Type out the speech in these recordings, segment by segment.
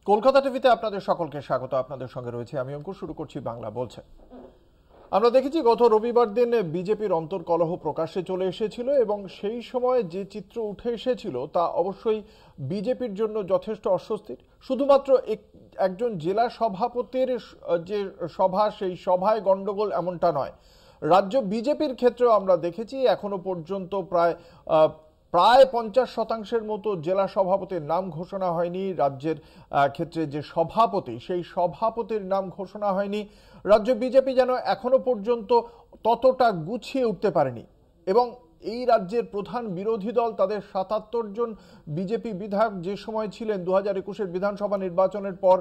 কলকাতা টিভিতে আপনাদের সকলকে স্বাগত। আপনাদের সঙ্গে রয়েছে আমি অঙ্কুর। শুরু করছি বাংলা বলছে। আমরা দেখেছি গত রবিবার দিন বিজেপির অন্তর্কলহ প্রকাশ্যে চলে এসেছিল এবং সেই সময় যে চিত্র উঠে এসেছিল তা অবশ্যই বিজেপির জন্য যথেষ্ট অস্বস্তির। শুধুমাত্র একজন জেলা সভাপতির যে সভা, সেই সভায় গন্ডগোল এমনটা নয়। রাজ্য বিজেপির ক্ষেত্রেও আমরা দেখেছি এখনো পর্যন্ত প্রায় 50% মতো জেলা সভাপতির নাম ঘোষণা হয়নি। রাজ্যের ক্ষেত্রে যে সভাপতি, সেই সভাপতির নাম ঘোষণা হয়নি। রাজ্য বিজেপি যেন এখনো পর্যন্ত ততটা গুছিয়ে উঠতে পারেনি এবং এই রাজ্যের প্রধান বিরোধী দল তাদের 77 জন বিজেপি বিধায়ক যে সময় ছিলেন 2021-এর বিধানসভা নির্বাচনের পর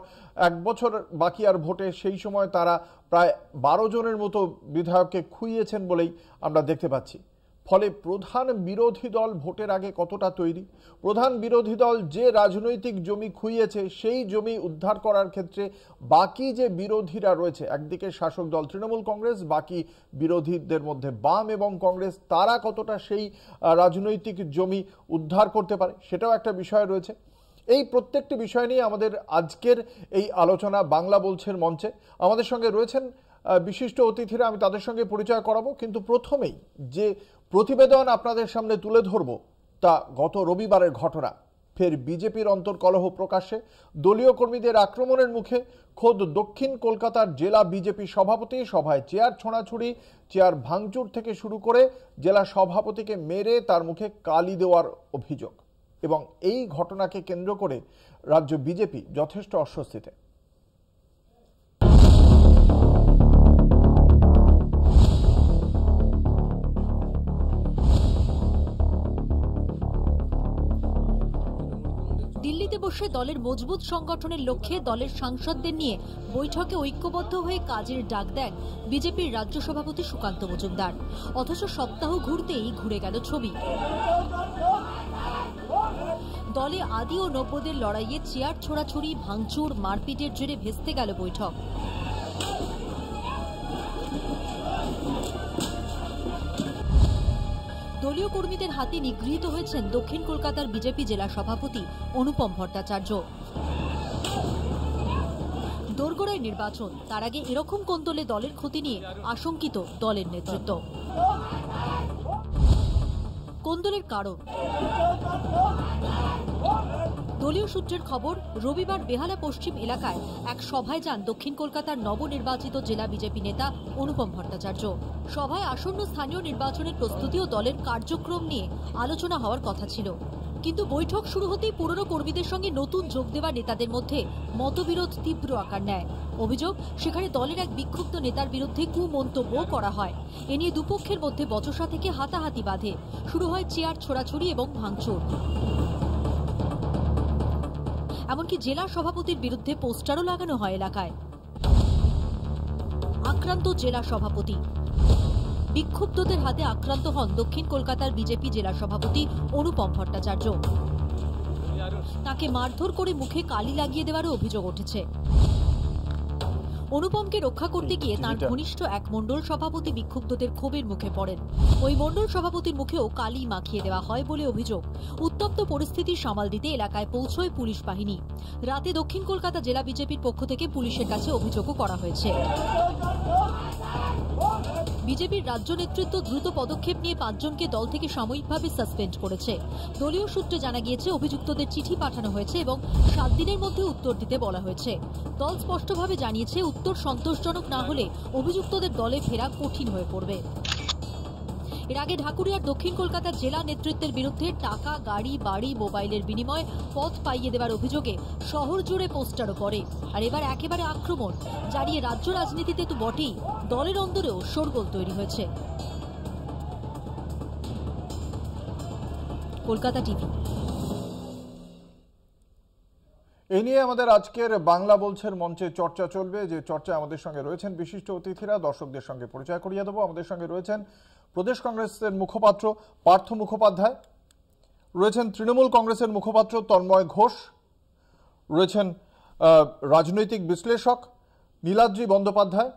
1 বছর বাকি আর ভোটে, সেই সময় তারা প্রায় 12 জনের মতো বিধায়ককে খুইয়েছেন বলেই আমরা দেখতে পাচ্ছি। ফলে প্রধান বিরোধী দল ভোটের আগে কতটা তৈরি, প্রধান বিরোধী দল যে রাজনৈতিক জমি খুইয়েছে সেই জমি উদ্ধার করার ক্ষেত্রে বাকি যে বিরোধীরা রয়েছে, একদিকে শাসক দল তৃণমূল কংগ্রেস, বাকি বিরোধীদের মধ্যে বাম এবং কংগ্রেস, তারা কতটা সেই রাজনৈতিক জমি উদ্ধার করতে পারে, সেটাও একটা বিষয় রয়েছে। এই প্রত্যেকটি বিষয় নিয়ে আমাদের আজকের এই আলোচনা বাংলা বলছের মঞ্চে। আমাদের সঙ্গে রয়েছেন বিশিষ্ট অতিথিরা, আমি তাদের সঙ্গে পরিচয় করাবো। কিন্তু প্রথমেই যে প্রতিবেদন আপনাদের সামনে তুলে ধরব তা গত রবিবারের ঘটনা। ফের বিজেপির অন্তর্কলহ প্রকাশ্যে, দলীয় কর্মীদের আক্রমণের মুখে খোদ দক্ষিণ কলকাতার জেলা বিজেপি সভাপতি সভায় চেয়ার ছোঁড়াছুড়ি, চেয়ার ভাঙচুর থেকে শুরু করে জেলা সভাপতিকে মেরে তার মুখে কালি দেওয়ার অভিযোগ। এবং এই ঘটনাকে কেন্দ্র করে রাজ্য বিজেপি যথেষ্ট অস্বস্তিতে। দিল্লিতে বসে দলের মজবুত সংগঠনের লক্ষ্যে দলের সাংসদদের নিয়ে বৈঠকে ঐক্যবদ্ধ হয়ে কাজের ডাক দেন বিজেপির রাজ্য সভাপতি সুকান্ত মজুমদার। অথচ সপ্তাহ ঘুরতেই ঘুরে গেল ছবি। দলে আদি ও নব্যদের লড়াইয়ে চেয়ার ছোড়াছুড়ি, ভাঙচুর, মারপিটের জেরে ভেস্তে গেল বৈঠক। দলীয় কর্মীদের হাতে নিগৃহীত হয়েছেন দক্ষিণ কলকাতার বিজেপি জেলা সভাপতি অনুপম ভট্টাচার্য। দোরগোড়ায় নির্বাচন, তার আগে এরকম কোন্দলে দলের ক্ষতি নিয়ে আশঙ্কিত দলের নেতৃত্ব। কোন্দলের কারণ, দলীয় সূত্রের খবর, রবিবার বেহালা পশ্চিম এলাকায় এক সভায় যান দক্ষিণ কলকাতার নবনির্বাচিত জেলা বিজেপি নেতা অনুপম ভট্টাচার্য। সভায় আসন্ন স্থানীয় নির্বাচনের প্রস্তুতি ও দলের কার্যক্রম নিয়ে আলোচনা হওয়ার কথা ছিল। কিন্তু বৈঠক শুরু হতেই পুরনো কর্মীদের সঙ্গে নতুন যোগ দেওয়া নেতাদের মধ্যে মতবিরোধ তীব্র আকার নেয়। অভিযোগ, সেখানে দলের এক বিক্ষুব্ধ নেতার বিরুদ্ধে কুমন্তব্য করা হয়। এ নিয়ে দুপক্ষের মধ্যে বচসা থেকে হাতাহাতি বাঁধে। শুরু হয় চেয়ার ছোড়াছুড়ি এবং ভাঙচুর। এমনকি জেলা সভাপতির বিরুদ্ধে পোস্টারও লাগানো হয় এলাকায়। আক্রান্ত জেলা সভাপতি, বিক্ষুব্ধদের হাতে আক্রান্ত হন দক্ষিণ কলকাতার বিজেপি জেলা সভাপতি অনুপম ভট্টাচার্য। তাকে মারধর করে মুখে কালি লাগিয়ে দেওয়ারও অভিযোগ উঠেছে। অনুপমকে রক্ষা করতে গিয়ে তার ঘনিষ্ঠ এক মণ্ডল সভাপতি বিক্ষুব্ধদের ক্ষোভের মুখে পড়েন। ওই মণ্ডল সভাপতির মুখেও কালি মাখিয়ে দেওয়া হয় বলে অভিযোগ। উত্তপ্ত পরিস্থিতি সামাল দিতে এলাকায় পৌঁছয় পুলিশ বাহিনী। রাতে দক্ষিণ কলকাতা জেলা বিজেপির পক্ষ থেকে পুলিশের কাছে অভিযোগও করা হয়েছে। বিজেপির রাজ্য নেতৃত্ব দ্রুত পদক্ষেপ নিয়ে 5 জনকে দল থেকে সাময়িকভাবে সাসপেন্ড করেছে। দলীয় সূত্রে জানা গিয়েছে অভিযুক্তদের চিঠি পাঠানো হয়েছে এবং 7 দিনের মধ্যে উত্তর দিতে বলা হয়েছে। দল স্পষ্টভাবে জানিয়েছে উত্তর সন্তোষজনক না হলে অভিযুক্তদের দলে ফেরা কঠিন হয়ে পড়বে। এর আগে ঢাকুরিয়ার দক্ষিণ কলকাতার জেলা নেতৃত্বের বিরুদ্ধে টাকা, গাড়ি, বাড়ি, মোবাইলের বিনিময়ে পথ পাইয়ে দেওয়ার অভিযোগে শহর জুড়ে পোস্টারও পড়ে। আর এবার একেবারে আক্রমণ জানিয়ে রাজ্য রাজনীতিতে তো বটেই, দলের অন্দরেও শোরগোল তৈরি হয়েছে। কলকাতা টিভি। এই নিয়ে আমাদের আজকের বাংলা বলছের মঞ্চে চর্চা চলবে। যে চর্চায় আমাদের সঙ্গে রয়েছেন বিশিষ্ট অতিথিরা, দর্শকদের সঙ্গে পরিচয় করিয়ে দেবো। আমাদের সঙ্গে রয়েছেন প্রদেশ কংগ্রেসের মুখপাত্র পার্থ মুখোপাধ্যায়, রয়েছেন তৃণমূল কংগ্রেসের মুখপাত্র তন্ময় ঘোষ, রয়েছেন রাজনৈতিক বিশ্লেষক নীলাদ্রি বন্দ্যোপাধ্যায়,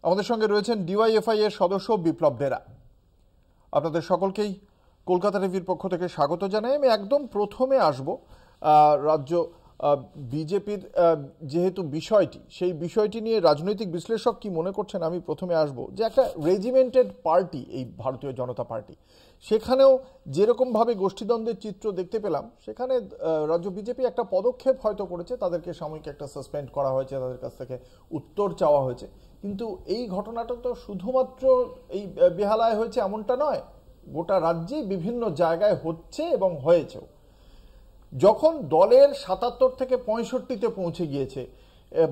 আমাদের সঙ্গে রয়েছেন ডিওয়াইএফআই এর সদস্য বিপ্লব বেরা। আপনাদের সকলকেই কলকাতা টিভির পক্ষ থেকে স্বাগত জানাই। আমি একদম প্রথমে আসব রাজ্য বিজেপির যেহেতু বিষয়টি, সেই বিষয়টি নিয়ে রাজনৈতিক বিশ্লেষক কি মনে করছেন আমি প্রথমে আসব যে একটা রেজিমেন্টেড পার্টি এই ভারতীয় জনতা পার্টি, সেখানেও যেরকমভাবে গোষ্ঠীদ্বন্দ্বের চিত্র দেখতে পেলাম, সেখানে রাজ্য বিজেপি একটা পদক্ষেপ হয়তো করেছে, তাদেরকে সাময়িক একটা সাসপেন্ড করা হয়েছে, তাদের কাছ থেকে উত্তর চাওয়া হয়েছে। কিন্তু এই ঘটনাটা তো শুধুমাত্র এই বেহালায় হয়েছে এমনটা নয়, গোটা রাজ্যেই বিভিন্ন জায়গায় হচ্ছে এবং হয়েছেও। যখন দলের ৭৭ থেকে ৬৫-তে পৌঁছে গিয়েছে,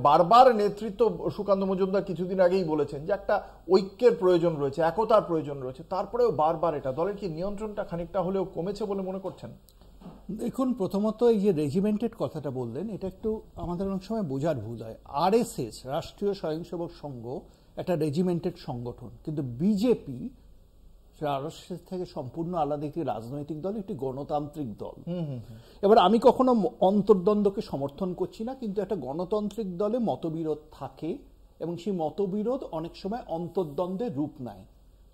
বারবার নেতৃত্ব সুকান্ত মজুমদার কিছুদিন আগেই বলেছেন যে একটা ঐক্যের প্রয়োজন রয়েছে, একতার প্রয়োজন রয়েছে, তারপরেও বারবার এটা দলের কি নিয়ন্ত্রণটা খানিকটা হলেও কমেছে বলে মনে করছেন? দেখুন, প্রথমত এই যে রেজিমেন্টেড কথাটা বললেন, এটা একটু আমাদের অনেক সময় বোঝার ভুল হয়। আরএসএস, রাষ্ট্রীয় স্বয়ংসেবক সংঘ, একটা রেজিমেন্টেড সংগঠন, কিন্তু বিজেপি আরএসএস থেকে সম্পূর্ণ আলাদা একটি রাজনৈতিক দল, একটি গণতান্ত্রিক দল। এবার আমি কখনো অন্তর্দ্বন্দ্বকে সমর্থন করছি না, কিন্তু একটা গণতান্ত্রিক দলে মতবিরোধ থাকে এবং সেই মতবিরোধ অনেক সময় অন্তর্দ্বন্দ্বের রূপ নেয়।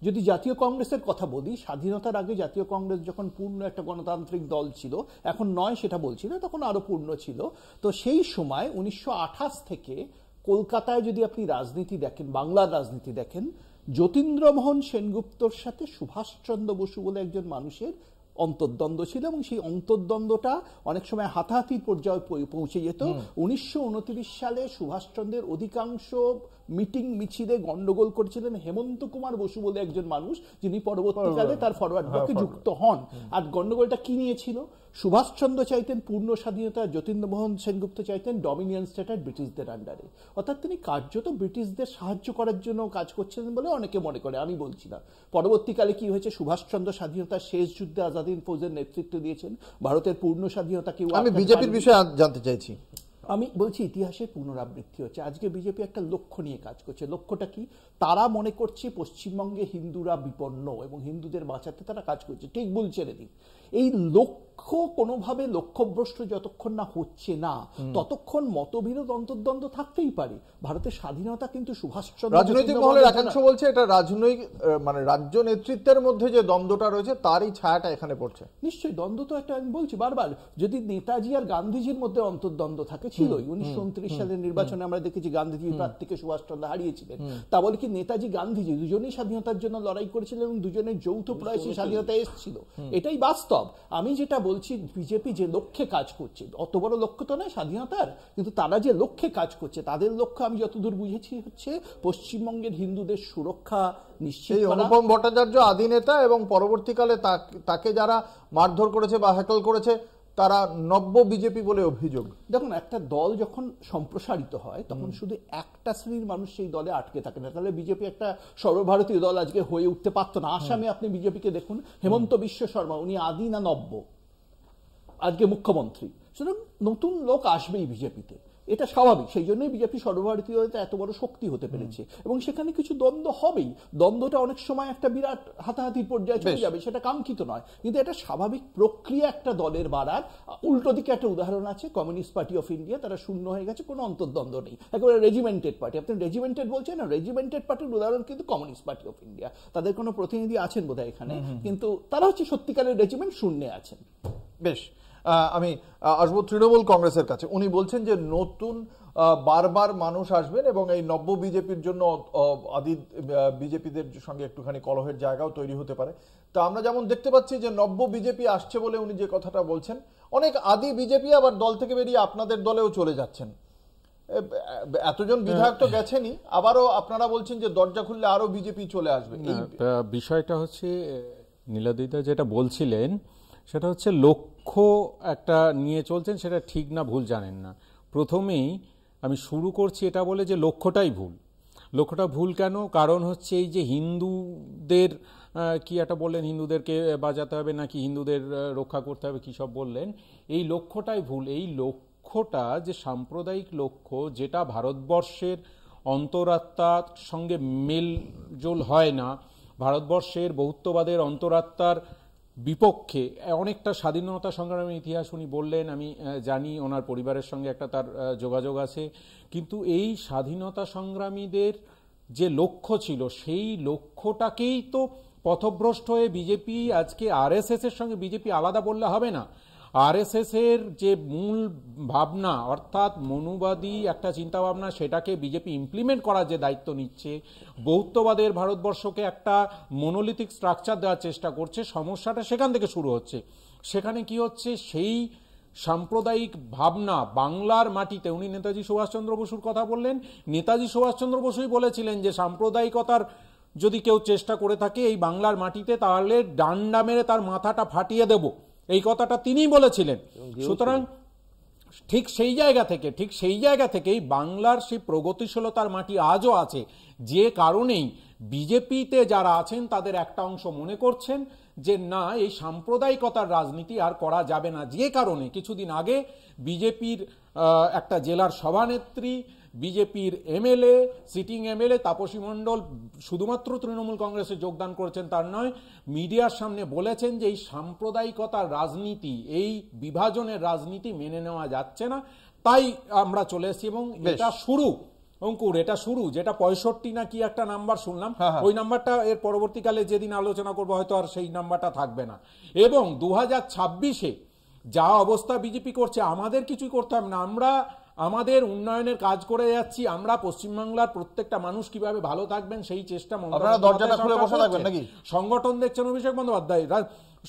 যদি জাতীয় কংগ্রেসের কথা বলি, স্বাধীনতার আগে জাতীয় কংগ্রেস যখন পূর্ণ একটা গণতান্ত্রিক দল ছিল, এখন নয় সেটা বলছি না, তখন আরো পূর্ণ ছিল। তো সেই সময় 1928 থেকে কলকাতায় যদি আপনি রাজনীতি দেখেন, বাংলার রাজনীতি দেখেন, যতীন্দ্রমোহন সেনগুপ্তর সাথে সুভাষচন্দ্র বসু বলে একজন মানুষের অন্তর্দ্বন্দ্ব ছিল এবং সেই অন্তর্দ্বন্দ্বটা অনেক সময় হাতাহাতির পর্যায়ে পৌঁছে যেত। 1929 সালে সুভাষচন্দ্রের অধিকাংশ মিটিং মিছিলে গন্ডগোল করেছিলেন হেমন্ত কুমার বসু বলে একজন মানুষ, যিনি পরবর্তীকালে তার ফরওয়ার্ড ব্লকে যুক্ত হন। আর গন্ডগোলটা কি নিয়েছিল? সুভাষচন্দ্র চাইতেন পূর্ণ স্বাধীনতা, যতীন্দ্রমোহন সেনগুপ্ত চাইতেন ডমিনিয়ন স্টেটাস ব্রিটিশদের আন্ডারে। অর্থাৎ তিনি কার্যত ব্রিটিশদের সাহায্য করার জন্য কাজ করছিলেন বলে অনেকে মনে করে, আমি বলছি না। পরবর্তীকালে কি হয়েছে, সুভাষচন্দ্র স্বাধীনতার শেষ যুদ্ধে আজাদ হিন্দ ফৌজের নেতৃত্ব দিয়েছেন, ভারতের পূর্ণ স্বাধীনতা কেউ। আমি বিজেপির বিষয়ে জানতে চাইছি। আমি বলছি ইতিহাসের পুনরাবৃত্তি হচ্ছে। আজকে বিজেপি একটা লক্ষ্য নিয়ে কাজ করছে। লক্ষ্যটা কি? তারা মনে করছে পশ্চিমবঙ্গে হিন্দুরা বিপন্ন এবং হিন্দুদের বাঁচাতে তারা কাজ করছে। ঠিক ভুল ছেড়ে দিন। এই লক্ষ্য কোনোভাবে লক্ষ্যভ্রষ্ট যতক্ষণ না হচ্ছে না, ততক্ষণ মতবিরোধ অন্তর্দ্বন্দ্ব থাকতেই পারে। ভারতের স্বাধীনতা কিন্তু সুভাষচন্দ্র, রাজনৈতিক মহলের একাংশ বলছে এটা রাজনৈতিক মানে রাজ্য নেতৃত্বের মধ্যে যে দ্বন্দ্বটা রয়েছে তারই ছায়াটা এখানে পড়ছে। নিশ্চয়ই দ্বন্দ্ব তো একটা, আমি বলছি বারবার, যদি নেতাজি আর গান্ধীজির মধ্যে অন্তর্দ্বন্দ্ব থাকে, ছিলই। 1929 সালের নির্বাচনে আমরা দেখেছি গান্ধীজি প্রার্থীকে সুভাষচন্দ্র হারিয়েছিলেন। তা বলে কি নেতাজি গান্ধীজি দুজনেই স্বাধীনতার জন্য লড়াই করেছিলেন এবং দুজনের যৌথ প্রয়াসে স্বাধীনতা এসেছিল? এটাই বাস্তব। আমি যেটা বলছি, বিজেপি যে লক্ষ্যে কাজ করছে, অত বড় লক্ষ্য তো নয় স্বাধীনতার, কিন্তু তারা যে লক্ষ্যে কাজ করছে, তাদের লক্ষ্য আমি যতদূর বুঝেছি হচ্ছে পশ্চিমবঙ্গের হিন্দুদের সুরক্ষা নিশ্চিত করা। অনুপম ভট্টাচার্য আদি নেতা এবং পরবর্তীকালে তাকে যারা মারধর করেছে বা হ্যাকল করেছে তারা নব্য বিজেপি বলে অভিযোগ। দেখুন, একটা দল যখন সম্প্রসারিত হয় তখন শুধু একটা শ্রেণীর মানুষ সেই দলে আটকে থাকে না, তাহলে বিজেপি একটা সর্বভারতীয় দল আজকে হয়ে উঠতে পারতো না। আসামে আপনি বিজেপিকে দেখুন, হেমন্ত বিশ্ব শর্মা, উনি আদি না নব্য, আজকে মুখ্যমন্ত্রী। সুতরাং নতুন লোক আসবেই বিজেপিতে, এটা স্বাভাবিক। সেই জন্যই বিজেপি সর্বভারতীয় এত বড় শক্তি হতে পেরেছে এবং সেখানে কিছু দ্বন্দ্ব হবেই। দ্বন্দ্বটা অনেক সময় একটা বিরাট হাতাহাতির পর্যায়ে চলে যাবে, সেটা কাঙ্ক্ষিত নয়, কিন্তু এটা স্বাভাবিক প্রক্রিয়া একটা দলের বাড়ার। উল্টো দিকে একটা উদাহরণ আছে, কমিউনিস্ট পার্টি অফ ইন্ডিয়া, তারা শূন্য হয়ে গেছে, কোনো অন্তর্দ্বন্দ্ব নেই, একেবারে রেজিমেন্টেড পার্টি। আপনি রেজিমেন্টেড বলছেন না, রেজিমেন্টেড পার্টির উদাহরণ কিন্তু কমিউনিস্ট পার্টি অফ ইন্ডিয়া। তাদের কোনো প্রতিনিধি আছেন বোধহয় এখানে, কিন্তু তারা হচ্ছে সত্যিকারের রেজিমেন্ট, শূন্যে আছেন। বেশ, আমি আসবো তৃণমূল কংগ্রেসের কাছে। উনি বলছেন যে নতুন বারবার মানুষ আসবেন এবং এই নব্য বিজেপির জন্য আদি বিজেপিদের সঙ্গে একটুখানি কলহের জায়গাও তৈরি হতে পারে। তা আমরা যেমন দেখতে পাচ্ছি যে নব্য বিজেপি আসছে বলে উনি যে কথাটা বলছেন, অনেক আদি বিজেপি আবার দল থেকে বেরিয়ে আপনাদের দলেও চলে যাচ্ছেন। এতজন বিধায়ক তো গেছেনই, আবারও আপনারা বলছেন যে দরজা খুললে আরো বিজেপি চলে আসবে। এই বিষয়টা হচ্ছে নীলাদিদা যেটা বলছিলেন, সেটা হচ্ছে লক্ষ্য একটা নিয়ে চলছেন, সেটা ঠিক না ভুল জানেন না। প্রথমেই আমি শুরু করছি এটা বলে যে লক্ষ্যটাই ভুল। লক্ষ্যটা ভুল কেন? কারণ হচ্ছে এই যে হিন্দুদের কি একটা বললেন, হিন্দুদেরকে বাঁচাতে হবে নাকি হিন্দুদের রক্ষা করতে হবে, কী সব বললেন, এই লক্ষ্যটাই ভুল। এই লক্ষ্যটা যে সাম্প্রদায়িক লক্ষ্য, যেটা ভারতবর্ষের অন্তরাত্মার সঙ্গে মেলজোল হয় না, ভারতবর্ষের বহুত্ববাদের অন্তরাত্মার বিপক্ষে। অনেকটা স্বাধীনতা সংগ্রামের ইতিহাস উনি বললেন, আমি জানি ওনার পরিবারের সঙ্গে একটা তার যোগাযোগ আছে, কিন্তু এই স্বাধীনতা সংগ্রামীদের যে লক্ষ্য ছিল সেই লক্ষ্যটাকেই তো পথভ্রষ্ট হয়ে বিজেপি আজকে আরএসএস এর সঙ্গে বিজেপি আলাদা বললে হবে না। আরএসএস এর যে মূল ভাবনা অর্থাৎ মনুবাদী একটা চিন্তা ভাবনা, সেটাকে বিজেপি ইমপ্লিমেন্ট করার যে দায়িত্ব নিচ্ছে, বহুত্ববাদের ভারতবর্ষকে একটা মনোলিথিক স্ট্রাকচার দেওয়ার চেষ্টা করছে, সমস্যাটা সেখান থেকে শুরু হচ্ছে। সেখানে কি হচ্ছে, সেই সাম্প্রদায়িক ভাবনা বাংলার মাটিতে, উনি নেতাজি সুভাষচন্দ্র বসুর কথা বললেন, নেতাজি সুভাষচন্দ্র বসুই বলেছিলেন যে সাম্প্রদায়িকতার যদি কেউ চেষ্টা করে থাকে এই বাংলার মাটিতে, তাহলে ডান্ডা মেরে তার মাথাটা ফাটিয়ে দেব, এই কথাটা তিনিই বলেছিলেন। সুতরাং ঠিক সেই জায়গা থেকেই বাংলার সেই প্রগতিশীলতার মাটি আজও আছে, যে কারণেই বিজেপিতে যারা আছেন তাদের একটা অংশ মনে করছেন যে না, এই সাম্প্রদায়িকতার রাজনীতি আর করা যাবে না। যে কারণে কিছুদিন আগে বিজেপির একটা জেলার সভানেত্রী, বিজেপির এমএলএ, সিটিং এমএলএ তাপসী মণ্ডল শুধুমাত্র তৃণমূল কংগ্রেসে যোগদান করেছেন তার নয়, মিডিয়ার সামনে বলেছেন যে এই সাম্প্রদায়িকতার রাজনীতি, এই বিভাজনের রাজনীতি মেনে নেওয়া যাচ্ছে না, তাই আমরা চলে এসেছি। এবং এটা শুরু, অঙ্কুর, এটা শুরু, যেটা 65 না কি একটা নাম্বার শুনলাম, ওই নাম্বারটা এর পরবর্তীকালে যেদিন আলোচনা করবো হয়তো আর সেই নাম্বারটা থাকবে না। এবং 2026-এ যা অবস্থা বিজেপি করছে, আমাদের কিছুই করতে হবে না, আমরা আমাদের উন্নয়নের কাজ করে যাচ্ছি। আমরা পশ্চিমবাংলার প্রত্যেকটা মানুষ কিভাবে ভালো থাকবেন সেই চেষ্টা, সংগঠন দেখছেন অভিষেক বন্দ্যোপাধ্যায়,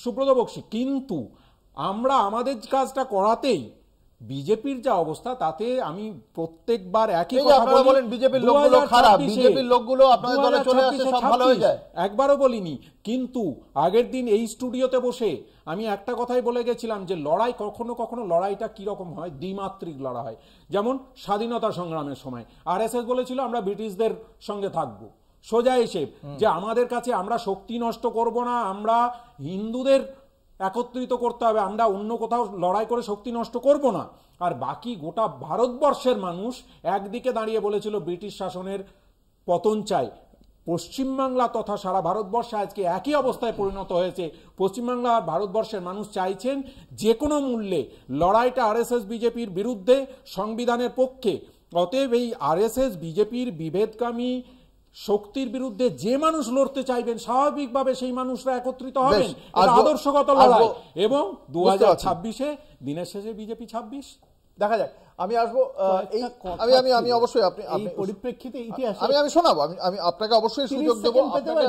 সুব্রত বক্সী, কিন্তু আমরা আমাদের কাজটা করাতেই বিজেপির যা অবস্থা, তাতে আমি প্রত্যেকবার একই কথা বলি, বিজেপির লোকগুলো খারাপ, বিজেপির লোকগুলো আপনাদের দলে চলে আসে সব ভালো হয়ে যায়, একবারও বলিনি। কিন্তু আগের দিন এই স্টুডিওতে বসে আমি একটা কথাই বলে গেছিলাম যে লড়াই কখনো কখনো লড়াইটা কি রকম হয়, দ্বিমাত্রিক লড়াই হয়। যেমন স্বাধীনতা সংগ্রামের সময় আরএসএস বলেছিল আমরা ব্রিটিশদের সঙ্গে থাকবো, সোজা এসে যে আমাদের কাছে আমরা শক্তি নষ্ট করব না, আমরা হিন্দুদের একত্রিত করতে হবে, আমরা অন্য কোথাও লড়াই করে শক্তি নষ্ট করব না। আর বাকি গোটা ভারতবর্ষের মানুষ একদিকে দাঁড়িয়ে বলেছিল ব্রিটিশ শাসনের পতন চাই। পশ্চিমবাংলা তথা সারা ভারতবর্ষে আজকে একই অবস্থায় পরিণত হয়েছে। পশ্চিমবাংলা আর ভারতবর্ষের মানুষ চাইছেন যে কোনো মূল্যে লড়াইটা আরএসএস বিজেপির বিরুদ্ধে, সংবিধানের পক্ষে। অতএব এই আরএসএস বিজেপির বিভেদকামী শক্তির বিরুদ্ধে যে মানুষ লড়তে চাইবেন, স্বাভাবিকভাবে সেই মানুষরা একত্রিত হবেন, আদর্শগত লড়াই। এবং 2026-এ দিনের শেষে বিজেপি 26 দেখা যাক। আমি আসবো আমি অবশ্যই আপনি পরিপ্রেক্ষিতে ইতিহাস আমি শোনাবো, আমি আপনাকে অবশ্যই সুযোগ দেবো,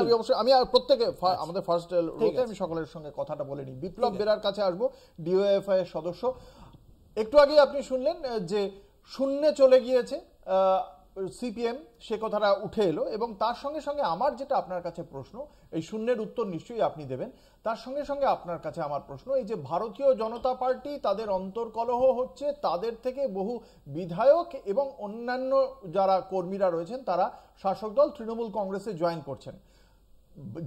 আমি অবশ্যই আমি প্রত্যেকে আমাদের ফার্স্ট রোতে আমি সকলের সঙ্গে কথাটা বলে নিই। বিপ্লব বেরার কাছে আসবো, ডিওএফআই এর সদস্য। একটু আগে আপনি শুনলেন যে শূন্যে চলে গিয়েছে সিপিএম, সে কথাটা উঠে এলো, এবং তার সঙ্গে সঙ্গে আমার যেটা আপনার কাছে প্রশ্ন, এই শূন্যের উত্তর নিশ্চয়ই আপনি দেবেন, তার সঙ্গে সঙ্গে আপনার কাছে আমার প্রশ্ন, এই যে ভারতীয় জনতা পার্টি, তাদের অন্তর্কলহ হচ্ছে, তাদের থেকে বহু বিধায়ক এবং অন্যান্য যারা কর্মীরা রয়েছেন তারা শাসক দল তৃণমূল কংগ্রেসে জয়েন করছেন।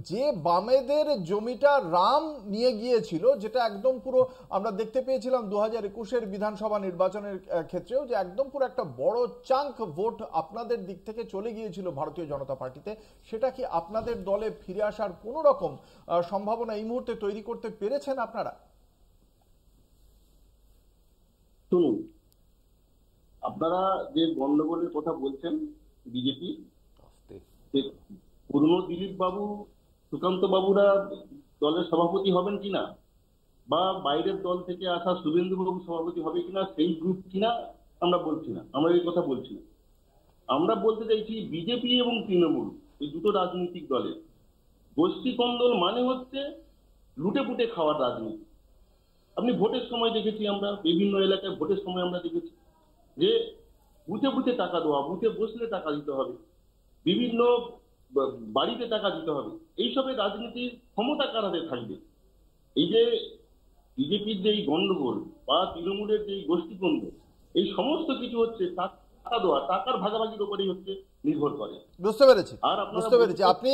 যে বামেদের জমিটা রাম নিয়ে গিয়েছিল, যেটা একদম পুরো আমরা দেখতে পেয়েছিলাম 2021-এর বিধানসভা নির্বাচনের ক্ষেত্রেও, যে একদম পুরো একটা বড় চাঙ্ক ভোট আপনাদের দিক থেকে চলে গিয়েছিল ভারতীয় জনতা পার্টিতে, সেটা কি আপনাদের দলে ফিরে আসার কোন রকম সম্ভাবনা এই মুহূর্তে তৈরি করতে পেরেছেন আপনারা? শুনুন, আপনারা যে গন্ডগোলের কথা বলছেন বিজেপি, পুরনো দিলীপ বাবু, সুকান্ত বাবুরা দলের সভাপতি হবেন কিনা, বা বাইরের দল থেকে আসা শুভেন্দু বাবু সভাপতি হবে কিনা, সেই গ্রুপ কিনা আমরা বলছি না, আমরা এই কথা বলছি না। আমরা বলতে চাইছি বিজেপি এবং তৃণমূল, এই দুটো রাজনৈতিক দলের গোষ্ঠী কন্দল মানে হচ্ছে লুটে পুটে খাওয়ার রাজনীতি। আপনি ভোটের সময় দেখেছি, আমরা বিভিন্ন এলাকায় ভোটের সময় আমরা দেখেছি যে বুথে বুথে টাকা দেওয়া, বুথে বসলে টাকা দিতে হবে, বিভিন্ন বাড়িতে টাকা দিতে হবে, এইসবের রাজনীতির ক্ষমতা কার হাতে থাকবে? এই যে বিজেপির যে গন্ডগোল বা তৃণমূলের যে গোষ্ঠীদ্বন্দ্ব, এই সমস্ত কিছু হচ্ছে টাকা দেওয়া, টাকার ভাগাভাগির উপরেই হচ্ছে নির্ভর করে। বুঝতে পেরেছি, বুঝতে পেরেছি। আপনি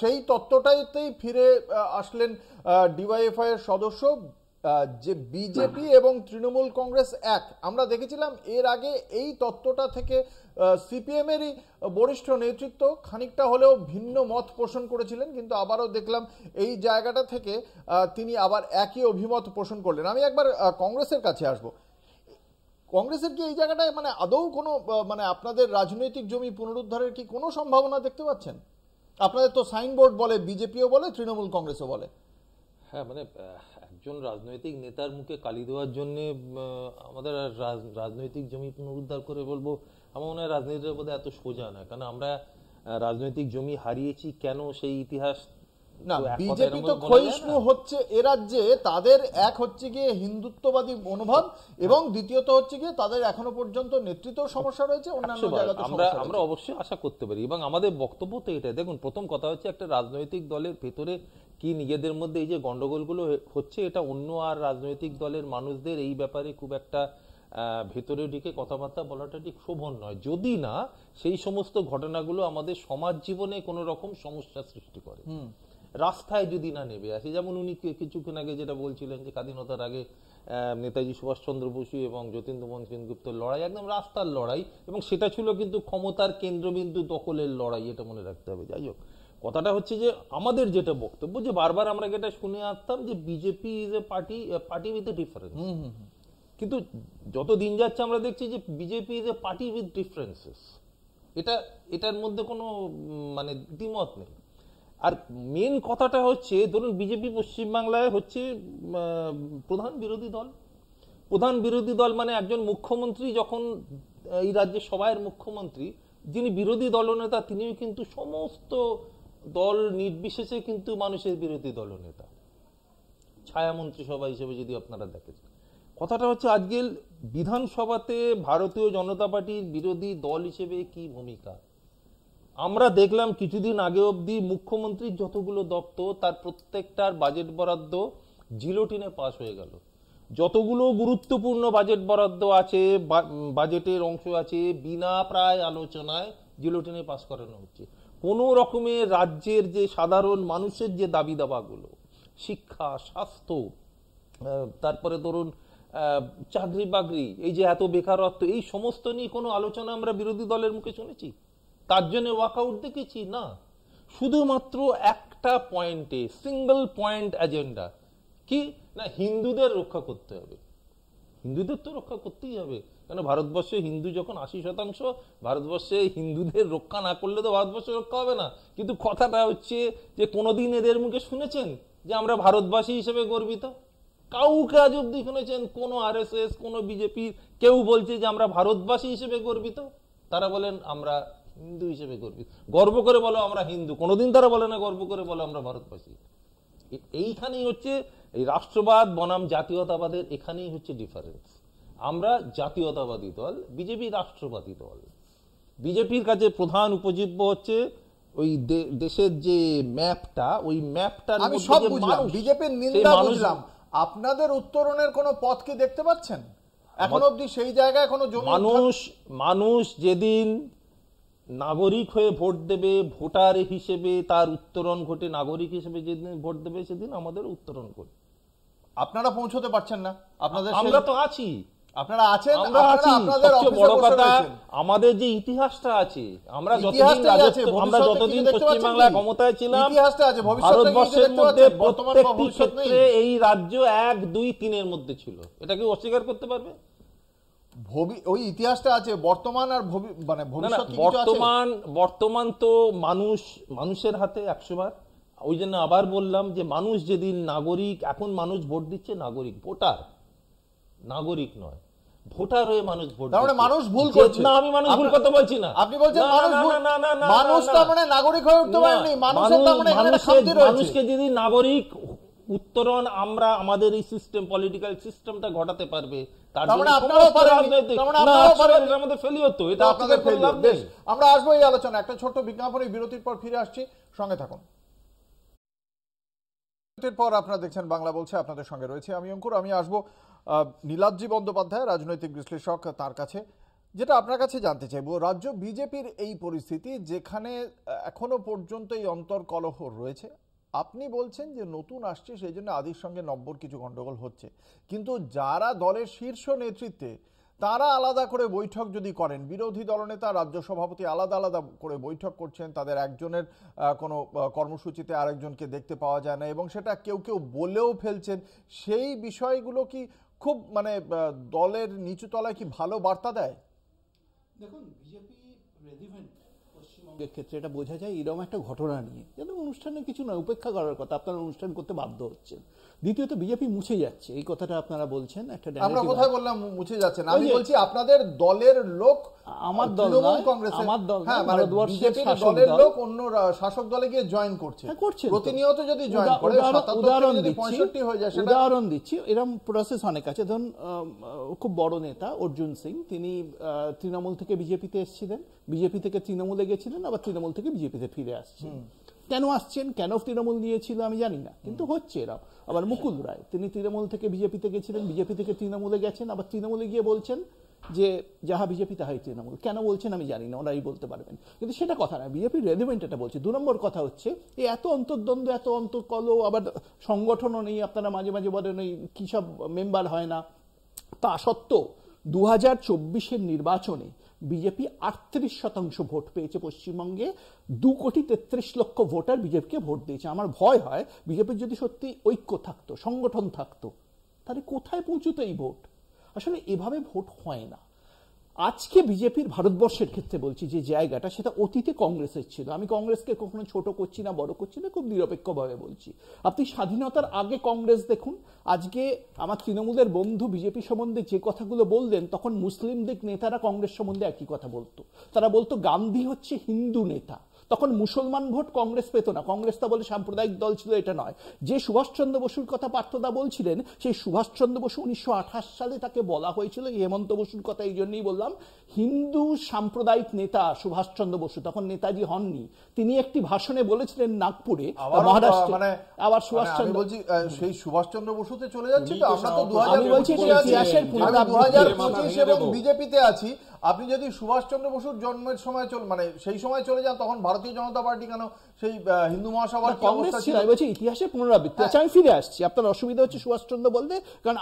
সেই তত্ত্বটাইতেই ফিরে আসলেন ডিওয়াইএফআই এর সদস্য যে বিজেপি এবং তৃণমূল কংগ্রেস এক, আমরা দেখেছিলাম এর আগে এই তত্ত্বটা থেকে সিপিএম এরই বরিষ্ঠ নেতৃত্ব খানিকটা হলেও ভিন্ন মত পোষণ করেছিলেন, কিন্তু আবারও দেখলাম এই জায়গাটা থেকে তিনি আবার একই অভিমত পোষণ করলেন। আমি একবার কংগ্রেসের কাছে আসব। কংগ্রেসের কি এই জায়গাটায় মানে আদৌ কোনো মানে আপনাদের রাজনৈতিক জমি পুনরুদ্ধারের কি কোনো সম্ভাবনা দেখতে পাচ্ছেন? আপনাদের তো সাইনবোর্ড বলে, বিজেপিও বলে, তৃণমূল কংগ্রেসও বলে। হ্যাঁ, মানে একজন রাজনৈতিক নেতার মুখে কালি দেওয়ার জন্য আমাদের রাজনৈতিক জমি পুনরুদ্ধার করে বলবো, আমার মনে হয় রাজনীতির বোধহয় এত সোজা না। কারণ আমরা রাজনৈতিক জমি হারিয়েছি কেন, সেই ইতিহাস না, বিজেপি তো ক্ষয়িষ্ণু হচ্ছে এ রাজ্যে, তাদের এক হচ্ছে গিয়ে হিন্দুত্ববাদী মনোভাব এবং দ্বিতীয়ত হচ্ছে গিয়ে তাদের এখনো পর্যন্ত নেতৃত্ব সমস্যা রয়েছে, অন্যান্য জায়গাতে আমরা অবশ্যই আশা করতে পারি এবং আমাদের বক্তব্য তো এটা। দেখুন, প্রথম কথা হচ্ছে একটা রাজনৈতিক দলের ভেতরে কি নিজেদের মধ্যে এই যে গন্ডগোলগুলো হচ্ছে, এটা অন্য আর রাজনৈতিক দলের মানুষদের এই ব্যাপারে খুব একটা ভেতরে ঢুকে কথাবার্তা বলাটা ঠিক শোভন নয়, যদি না সেই সমস্ত ঘটনাগুলো আমাদের সমাজ জীবনে কোনো রকম সমস্যা সৃষ্টি করে, রাস্তায় যদি না নেমে আসে। যেমন উনি কিছুক্ষণ আগে যেটা বলছিলেন যে স্বাধীনতার আগে নেতাজি সুভাষচন্দ্র বসু এবং যতীন্দ্রমোহন সেনগুপ্তর লড়াই একদম রাস্তার লড়াই, এবং সেটা ছিল কিন্তু ক্ষমতার কেন্দ্রবিন্দু দখলের লড়াই, এটা মনে রাখতে হবে। যাই হোক, কথাটা হচ্ছে যে আমাদের যেটা বক্তব্য, যে বারবার আমরা যেটা শুনে আসতাম যে BJP is a party with a difference, কিন্তু যত দিন যাচ্ছে আমরা দেখছি যে BJP is a party with differences. এটার মধ্যে কোনো মানে দ্বিমত নেই। আর মেন কথাটা হচ্ছে, ধরুন বিজেপি পশ্চিমবাংলায় হচ্ছে প্রধান বিরোধী দল, মানে একজন মুখ্যমন্ত্রী যখন এই রাজ্যের সবাইয়ের মুখ্যমন্ত্রী, যিনি বিরোধী দলনেতা তিনিও কিন্তু সমস্ত দল নির্বিশেষে কিন্তু মানুষের বিরোধী দলনেতা, ছায়া মন্ত্রিসভা হিসেবে যদি আপনারা দেখেন। কথাটা হচ্ছে আজকে বিধানসভাতে ভারতীয় জনতা পার্টির বিরোধী দল হিসেবে কি ভূমিকা আমরা দেখলাম। কিছুদিন আগে অবধি মুখ্যমন্ত্রীর যতগুলো দপ্তর তার প্রত্যেকটার বাজেট বরাদ্দ জিলোটিনে পাস হয়ে গেল। যতগুলো গুরুত্বপূর্ণ বাজেট বরাদ্দ আছে, বাজেটের অংশ আছে, বিনা প্রায় আলোচনায় জিলোটিনে পাস করানো হচ্ছে। কোনো রকমের রাজ্যের যে সাধারণ মানুষের যে দাবি দাবাগুলো, শিক্ষা, স্বাস্থ্য, তারপরে ধরুন চাকরি বাকরি, এই যে এত বেকারত্ব, এই সমস্ত নিয়ে কোনো আলোচনা আমরা বিরোধী দলের মুখে শুনেছি? তার জন্য ওয়াকআউট দেখেছি না, শুধুমাত্র একটা পয়েন্টে, সিঙ্গল পয়েন্ট এজেন্ডা কি না, হিন্দুদের রক্ষা করতে হবে। হিন্দুদের তো রক্ষা করতেই হবে, কেন ভারতবর্ষে হিন্দু যখন 80%, ভারতবর্ষে হিন্দুদের রক্ষা না করলে তো ভারতবর্ষে রক্ষা হবে না। কিন্তু কথাটা হচ্ছে যে কোনোদিন এদের মুখে শুনেছেন যে আমরা ভারতবাসী হিসেবে গর্বিত? কাউকে আজ অব্দি শুনেছেন কোন আরএসএস, কোন বিজেপি কেউ বলছে যে আমরা ভারতবাসী হিসেবে গর্বিত? তারা বলেন আমরা হিন্দু হিসেবে গর্বিত, গর্ব করে বলো আমরা হিন্দু। কোনোদিন তারা বলে না গর্ব করে বলো আমরা ভারতবাসী। এইখানেই হচ্ছে এই রাষ্ট্রবাদ বনাম জাতীয়তাবাদের, এখানেই হচ্ছে ডিফারেন্স। আমরা জাতীয়তাবাদী দল, বিজেপি রাষ্ট্রবাদী দল। বিজেপির কাছে প্রধান উপজীব্য হচ্ছে ওই দেশের যে ম্যাপটা, ওই ম্যাপটার আমি সব বুঝলাম, বিজেপির নিন্দা বুঝলাম, আপনাদের উত্তরণের কোনো পথ কি দেখতে পাচ্ছেন এখন অবধি? সেই জায়গায় কোনো মানুষ যেদিন নাগরিক হয়ে ভোট দেবে, ভোটার হিসেবে তার উত্তরণ ঘটে, নাগরিক হিসেবে যেদিন ভোট দেবে সেদিন আমাদের উত্তরণ ঘটে। আপনারা পৌঁছতে পারছেন না, আপনাদের আমরা তো আছি, আপনারা আছেন, আমরা আছি। সবচেয়ে বড় কথা আমাদের যে ইতিহাসটা আছে, আমরা যতদিন পশ্চিমবাংলা ক্ষমতায় ছিলাম, ভারতবর্ষের মধ্যে প্রত্যেকটি ক্ষেত্রে এই রাজ্য 1, 2, 3 এর মধ্যে ছিল। এটা কি অস্বীকার করতে পারবে? ওই ইতিহাসটা আছে, বর্তমান আর মানে ভবিষ্যৎ। বর্তমান তো মানুষের হাতে 100 বার। ওই জন্য আবার বললাম যে মানুষ যেদিন নাগরিক, এখন মানুষ ভোট দিচ্ছে নাগরিক, ভোটার, নাগরিক নয়, ভোটার হয়ে মানুষ ভোট দিচ্ছে। মানুষ ভুল করছে না, আমি মানুষ ভুল কথা বলছি না। আপনি বলছেন মানুষ তার মানে নাগরিক হয়ে উঠতে পারেনি, মানুষকে যদি নাগরিক উত্তরণ আমরা আমাদের এই সিস্টেম, পলিটিক্যাল সিস্টেমটা ঘটাতে পারবে, তার জন্য আমাদের ফেলি হতো, এটা আপনাদের ফেলি। আমরা আসবো এই আলোচনা, একটা ছোট্ট বিজ্ঞাপনের বিরতির পর ফিরে আসছি, সঙ্গে থাকুন। পর আপনারা দেখছেন বাংলা বলছে, আপনাদের সঙ্গে রয়েছে আমি অঙ্কুর। আমি আসবো নীলাদ্রি বন্দ্যোপাধ্যায়, রাজনৈতিক বিশ্লেষক, তার কাছে। যেটা আপনার কাছে জানতে চাইবো, রাজ্য বিজেপির এই পরিস্থিতি, যেখানে এখনো পর্যন্ত এই অন্তর্কলহ রয়েছে, আপনি বলছেন যে নতুন আসছে সেই জন্য আদির সঙ্গে নব্বর কিছু গন্ডগোল হচ্ছে, কিন্তু যারা দলের শীর্ষ নেতৃত্বে তারা আলাদা করে বৈঠক যদি করেন, বিরোধী দলনেতা রাজ্য সভাপতি আলাদা আলাদা করে বৈঠক করছেন, তাদের একজনের কোনো কর্মসূচিতে আরেকজনকে দেখতে পাওয়া যায় না এবং সেটা কেউ কেউ বলেও ফেলছেন, সেই বিষয়গুলো কি খুব মানে দলের নিচু তলায় কি ভালো বার্তা দেয়? দেখুন, বিজেপি রেলিভেন্ট পশ্চিমবঙ্গের ক্ষেত্রে এটা বোঝা যায় এরকম একটা ঘটনা নিয়ে, যেন অনুষ্ঠানের কিছু নয়, উপেক্ষা করার কথা, আপনারা অনুষ্ঠান করতে বাধ্য হচ্ছেন। দ্বিতীয়ত বিজেপি মুছে যাচ্ছে, এই কথাটা আপনারা বলছেন। একটা আমরা কোথায় বললাম মুছে যাচ্ছে না? আমি বলছি আপনাদের দলের লোক, আমার দল নয়, আমার দল হ্যাঁ, নয়, ভারতবর্ষের শাসক দলের দল লোক অন্য শাসক দলে গিয়ে জয়েন করছে, প্রতিনিয়ত যদি জয়েন করে, উদাহরণ দিচ্ছি, এরকম প্রসেস অনেক আছে। ধরুন খুব বড় নেতা অর্জুন সিং, তিনি তৃণমূল থেকে বিজেপিতে এসেছিলেন, বিজেপি থেকে তৃণমূলে গেছিলেন, আবার তৃণমূল থেকে বিজেপিতে ফিরে আসছেন। কেন আসছেন, কেন তৃণমূল নিয়েছিল আমি জানি না, কিন্তু হচ্ছে এরা। আবার মুকুল রায়, তিনি তৃণমূল থেকে বিজেপিতে গেছিলেন, বিজেপি থেকে তৃণমূলে গেছেন, আবার তৃণমূলে গিয়ে বলছেন যে যাহা বিজেপি তাহাই তৃণমূল। কেন বলছেন আমি জানি না, ওরাই বলতে পারবেন, কিন্তু সেটা কথা না, বিজেপির রেলিভেন্ট এটা বলছি। 2 নম্বর কথা হচ্ছে এই এত অন্তর্দ্বন্দ্ব, এত অন্তর্কল, আবার সংগঠনও নেই, আপনারা মাঝে মাঝে বলেন ওই কি সব মেম্বার হয় না, তা সত্ত্বেও 2024-এর নির্বাচনে বিজেপি 38% ভোট পেয়েছে পশ্চিমবঙ্গে। 2,33,00,000 ভোটার বিজেপিকে ভোট দিয়েছে। আমার ভয় হয় বিজেপির যদি সত্যি ঐক্য থাকতো, সংগঠন থাকতো, তাহলে কোথায় পৌঁছতো এই ভোট? আসলে এভাবে ভোট হয় না। আজকে বিজেপির, ভারতবর্ষের ক্ষেত্রে বলছি, যে জায়গাটা, সেটা অতীতে কংগ্রেসের ছিল। আমি কংগ্রেসকে কখনো ছোট করছি না, বড় করছি না, খুব নিরপেক্ষভাবে বলছি। আপনি স্বাধীনতার আগে কংগ্রেস দেখুন, আজকে আমার তৃণমূলের বন্ধু বিজেপি সম্বন্ধে যে কথাগুলো বললেন, তখন মুসলিম দিক নেতারা কংগ্রেস সম্বন্ধে একই কথা বলতো। তারা বলতো গান্ধী হচ্ছে হিন্দু নেতা। তখন মুসলমান ভোট কংগ্রেস পেত না, কংগ্রেস তা বলে সাম্প্রদায়িক দল ছিল, এটা নয়। যে সুভাষচন্দ্র বসুর কথা পার্থদা বলছিলেন, সেই সুভাষচন্দ্র বসু 1928 সালে তাকে বলা হয়েছিল, হেমন্ত বসুর কথা এই জন্যই বললাম, হিন্দু সাম্প্রদায়িক নেতা সুভাষচন্দ্র বসু, তখন নেতাজি হননি। তিনি একটি ভাষণে বলেছিলেন নাগপুরে, মহারাষ্ট্রে, আবার সুভাষচন্দ্র, বলছি সেই সুভাষচন্দ্র বসুতে চলে যাচ্ছে তো। আমরা তো 2025 এবং বিজেপিতে আছি। আপনি যদি সুভাষচন্দ্র বসুর জন্মের সময় মানে সেই সময় চলে যান, তখন ভারতীয় জনতা পার্টি কেন সেই হিন্দু মহাসভার কংগ্রেস ছিল? বলছি ইতিহাসের পুনরাবৃত্তি। আচ্ছা, আমি ফিরে আসছি। আপনার অসুবিধা হচ্ছে সুভাষচন্দ্র বলতে, কারণ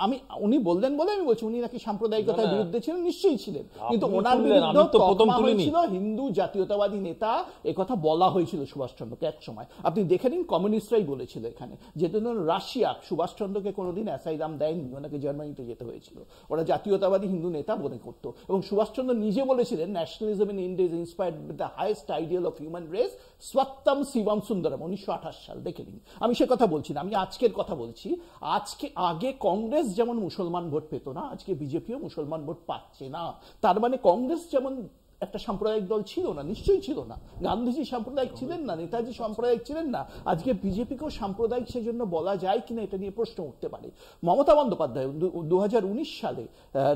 উনি বললেন বলে আমি বলছি, উনি নাকি সাম্প্রদায়িকতার বিরুদ্ধে ছিলেন, নিশ্চয়ই ছিলেন, কিন্তু ওনার বিরুদ্ধে ছিল হিন্দু জাতীয়তাবাদী নেতা, একথা বলা হয়েছিল সুভাষচন্দ্রকে এক সময়। আপনি দেখে নিন, কমিউনিস্টরাই বলেছিল এখানে, যেহেতু রাশিয়া সুভাষচন্দ্রকে কোনোদিন অ্যাসাইলাম দেয়নি, ওনাকে জার্মানিতে যেতে হয়েছিল, ওরা জাতীয়তাবাদী হিন্দু নেতা মনে করতো। এবং সুভাষচন্দ্র নিজে বলেছিলেন, nationalism in India is inspired with the highest ideal of human race, সত্যম শিবম সুন্দরম, 1928 সাল, দেখে নিন। আমি সে কথা বলছি না, আমি আজকের কথা বলছি। আজকে আগে কংগ্রেস যেমন মুসলমান ভোট পেত না, আজকে বিজেপিও মুসলমান ভোট পাচ্ছে না। তার মানে কংগ্রেস যেমন একটা সাম্প্রদায়িক দল ছিল না, নিশ্চয়ই ছিল না। গান্ধীজি সাম্প্রদায়িক ছিলেন না, নেতাজি সাম্প্রদায়িক ছিলেন না। আজকে বিজেপিকেও সাম্প্রদায়িক সেজন্য বলা যায় কিনা এটা নিয়ে প্রশ্ন উঠতে পারে। মমতা বন্দ্যোপাধ্যায় 2019 সালে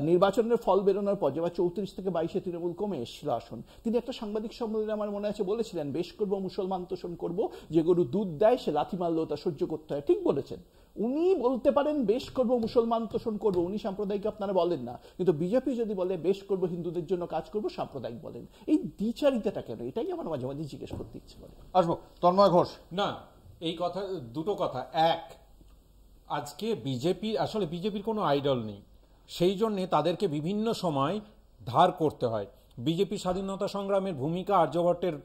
নির্বাচনের ফল বেরোনোর পর, যেবার 34 থেকে 22-এ তৃণমূল কমে এসেছিল আসন, তিনি একটা সাংবাদিক সম্মেলনে আমার মনে আছে বলেছিলেন, বেশ করবো মুসলমান তোষণ করবো, যে গরু দুধ দেয় সে লাথি মারলেও তা সহ্য করতে হয়। ঠিক বলেছেন। উনি বলতে পারেন বেশ করবো মুসলমান তোষণ করবো, উনি সাম্প্রদায়িক আপনারা বলেন না, কিন্তু বিজেপি যদি বলে বেশ করবো হিন্দুদের জন্য কাজ করবো, সাম্প্রদায়িক বলেন। এই দ্বিচারিতাটা কেন? এটাই আমার মাঝে মাঝে জিজ্ঞেস করতে ইচ্ছে করে। আসবো তন্ময় ঘোষ। না, এই কথা, দুটো কথা। এক, আজকে বিজেপির কোনো আইডল নেই, সেই জন্যে তাদেরকে বিভিন্ন সময় ধার করতে হয়। বিজেপি স্বাধীনতা সংগ্রামের ভূমিকা আর্যভট্টের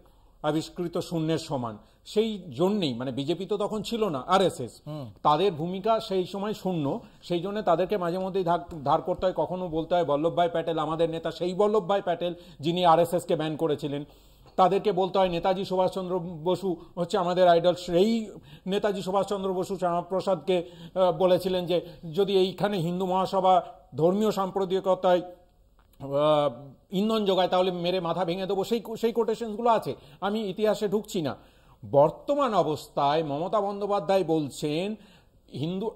আবিষ্কৃত শূন্যের সমান। সেই জন্যেই, মানে বিজেপি তো তখন ছিল না, আরএসএস, তাদের ভূমিকা সেই সময় শূন্য, সেই জন্য তাদেরকে মাঝে মধ্যেই ধার করতে হয়। কখনো বলতে হয় বল্লভভাই প্যাটেল আমাদের নেতা, সেই বল্লভভাই প্যাটেল যিনি আরএসএসকে ব্যান করেছিলেন। তাদেরকে বলতে হয় নেতাজি সুভাষচন্দ্র বসু হচ্ছে আমাদের আইডল, সেই নেতাজি সুভাষচন্দ্র বসু শ্যামাপ্রসাদকে বলেছিলেন যে যদি এইখানে হিন্দু মহাসভা ধর্মীয় সাম্প্রদায়িকতায় ইন্ধন যোগায় তাহলে মেরে মাথা ভেঙে দেবো। সেই কোটেশনসগুলো আছে, আমি ইতিহাসে ঢুকছি না। বর্তমান অবস্থায় মমতা বন্দ্যোপাধ্যায় বলছেন হিন্দু,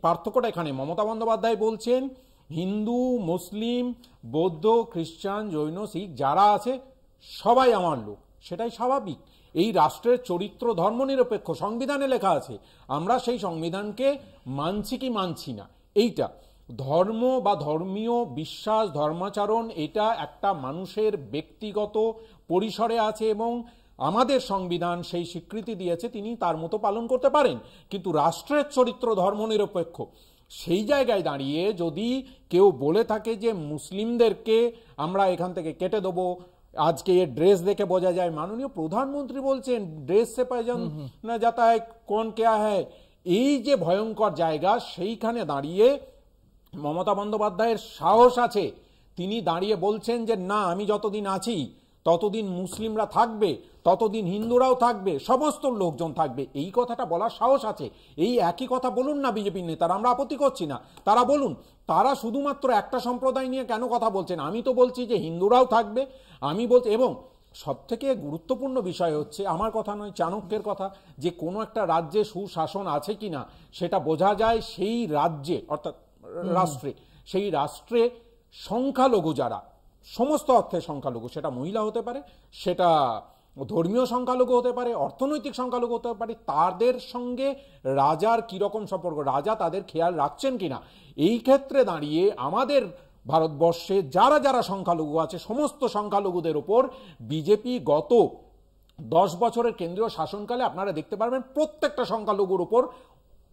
পার্থক্যটা এখানে, মমতা বন্দ্যোপাধ্যায় বলছেন হিন্দু, মুসলিম, বৌদ্ধ, খ্রিস্টান, জৈন, শিখ যারা আছে সবাই আমার লোক। সেটাই স্বাভাবিক। এই রাষ্ট্রের চরিত্র ধর্মনিরপেক্ষ, সংবিধানে লেখা আছে। আমরা সেই সংবিধানকে মানছি কি মানছি না, এইটা ধর্ম বা ধর্মীয় বিশ্বাস, ধর্মাচরণ, এটা একটা মানুষের ব্যক্তিগত পরিসরে আছে এবং আমাদের সংবিধান সেই স্বীকৃতি দিয়েছে, তিনি তার মতো পালন করতে পারেন, কিন্তু রাষ্ট্রের চরিত্র ধর্মনিরপেক্ষ। সেই জায়গায় দাঁড়িয়ে যদি কেউ বলে থাকে যে মুসলিমদেরকে আমরা এখান থেকে কেটে দেবো, আজকে এর ড্রেস দেখে বোঝা যায়, মাননীয় প্রধানমন্ত্রী বলছেন ড্রেস সে পায়জান না যাতা হয় কোন কেয়া হয়, এই যে ভয়ঙ্কর জায়গা, সেইখানে দাঁড়িয়ে মমতা বন্দ্যোপাধ্যায়ের সাহস আছে, তিনি দাঁড়িয়ে বলছেন যে না, আমি যতদিন আছি ততদিন মুসলিমরা থাকবে, ততদিন হিন্দুরাও থাকবে, সমস্ত লোকজন থাকবে, এই কথাটা বলার সাহস আছে। এই একই কথা বলুন না বিজেপির নেতারা, আমরা আপত্তি করছি না, তারা বলুন, তারা শুধুমাত্র একটা সম্প্রদায় নিয়ে কেন কথা বলছেন? আমি তো বলছি যে হিন্দুরাও থাকবে, আমি বলছি। এবং সবথেকে গুরুত্বপূর্ণ বিষয় হচ্ছে, আমার কথা নয়, চাণক্যের কথা, যে কোনো একটা রাজ্যে সুশাসন আছে কিনা সেটা বোঝা যায় সেই রাজ্যে, অর্থাৎ রাষ্ট্রে, সেই রাষ্ট্রে সংখ্যালঘু যারা, সমস্ত অর্থে সংখ্যালঘু, সেটা মহিলা হতে পারে, সেটা ধর্মীয় সংখ্যালঘু হতে পারে, অর্থনৈতিক সংখ্যালঘু হতে পারে, তাদের সঙ্গে রাজার কিরকম সম্পর্ক, রাজা তাদের খেয়াল রাখছেন কিনা। এই ক্ষেত্রে দাঁড়িয়ে আমাদের ভারতবর্ষে যারা যারা সংখ্যালঘু আছে, সমস্ত সংখ্যালঘুদের উপর বিজেপি গত 10 বছরের কেন্দ্রীয় শাসনকালে আপনারা দেখতে পারবেন প্রত্যেকটা সংখ্যালঘুর উপর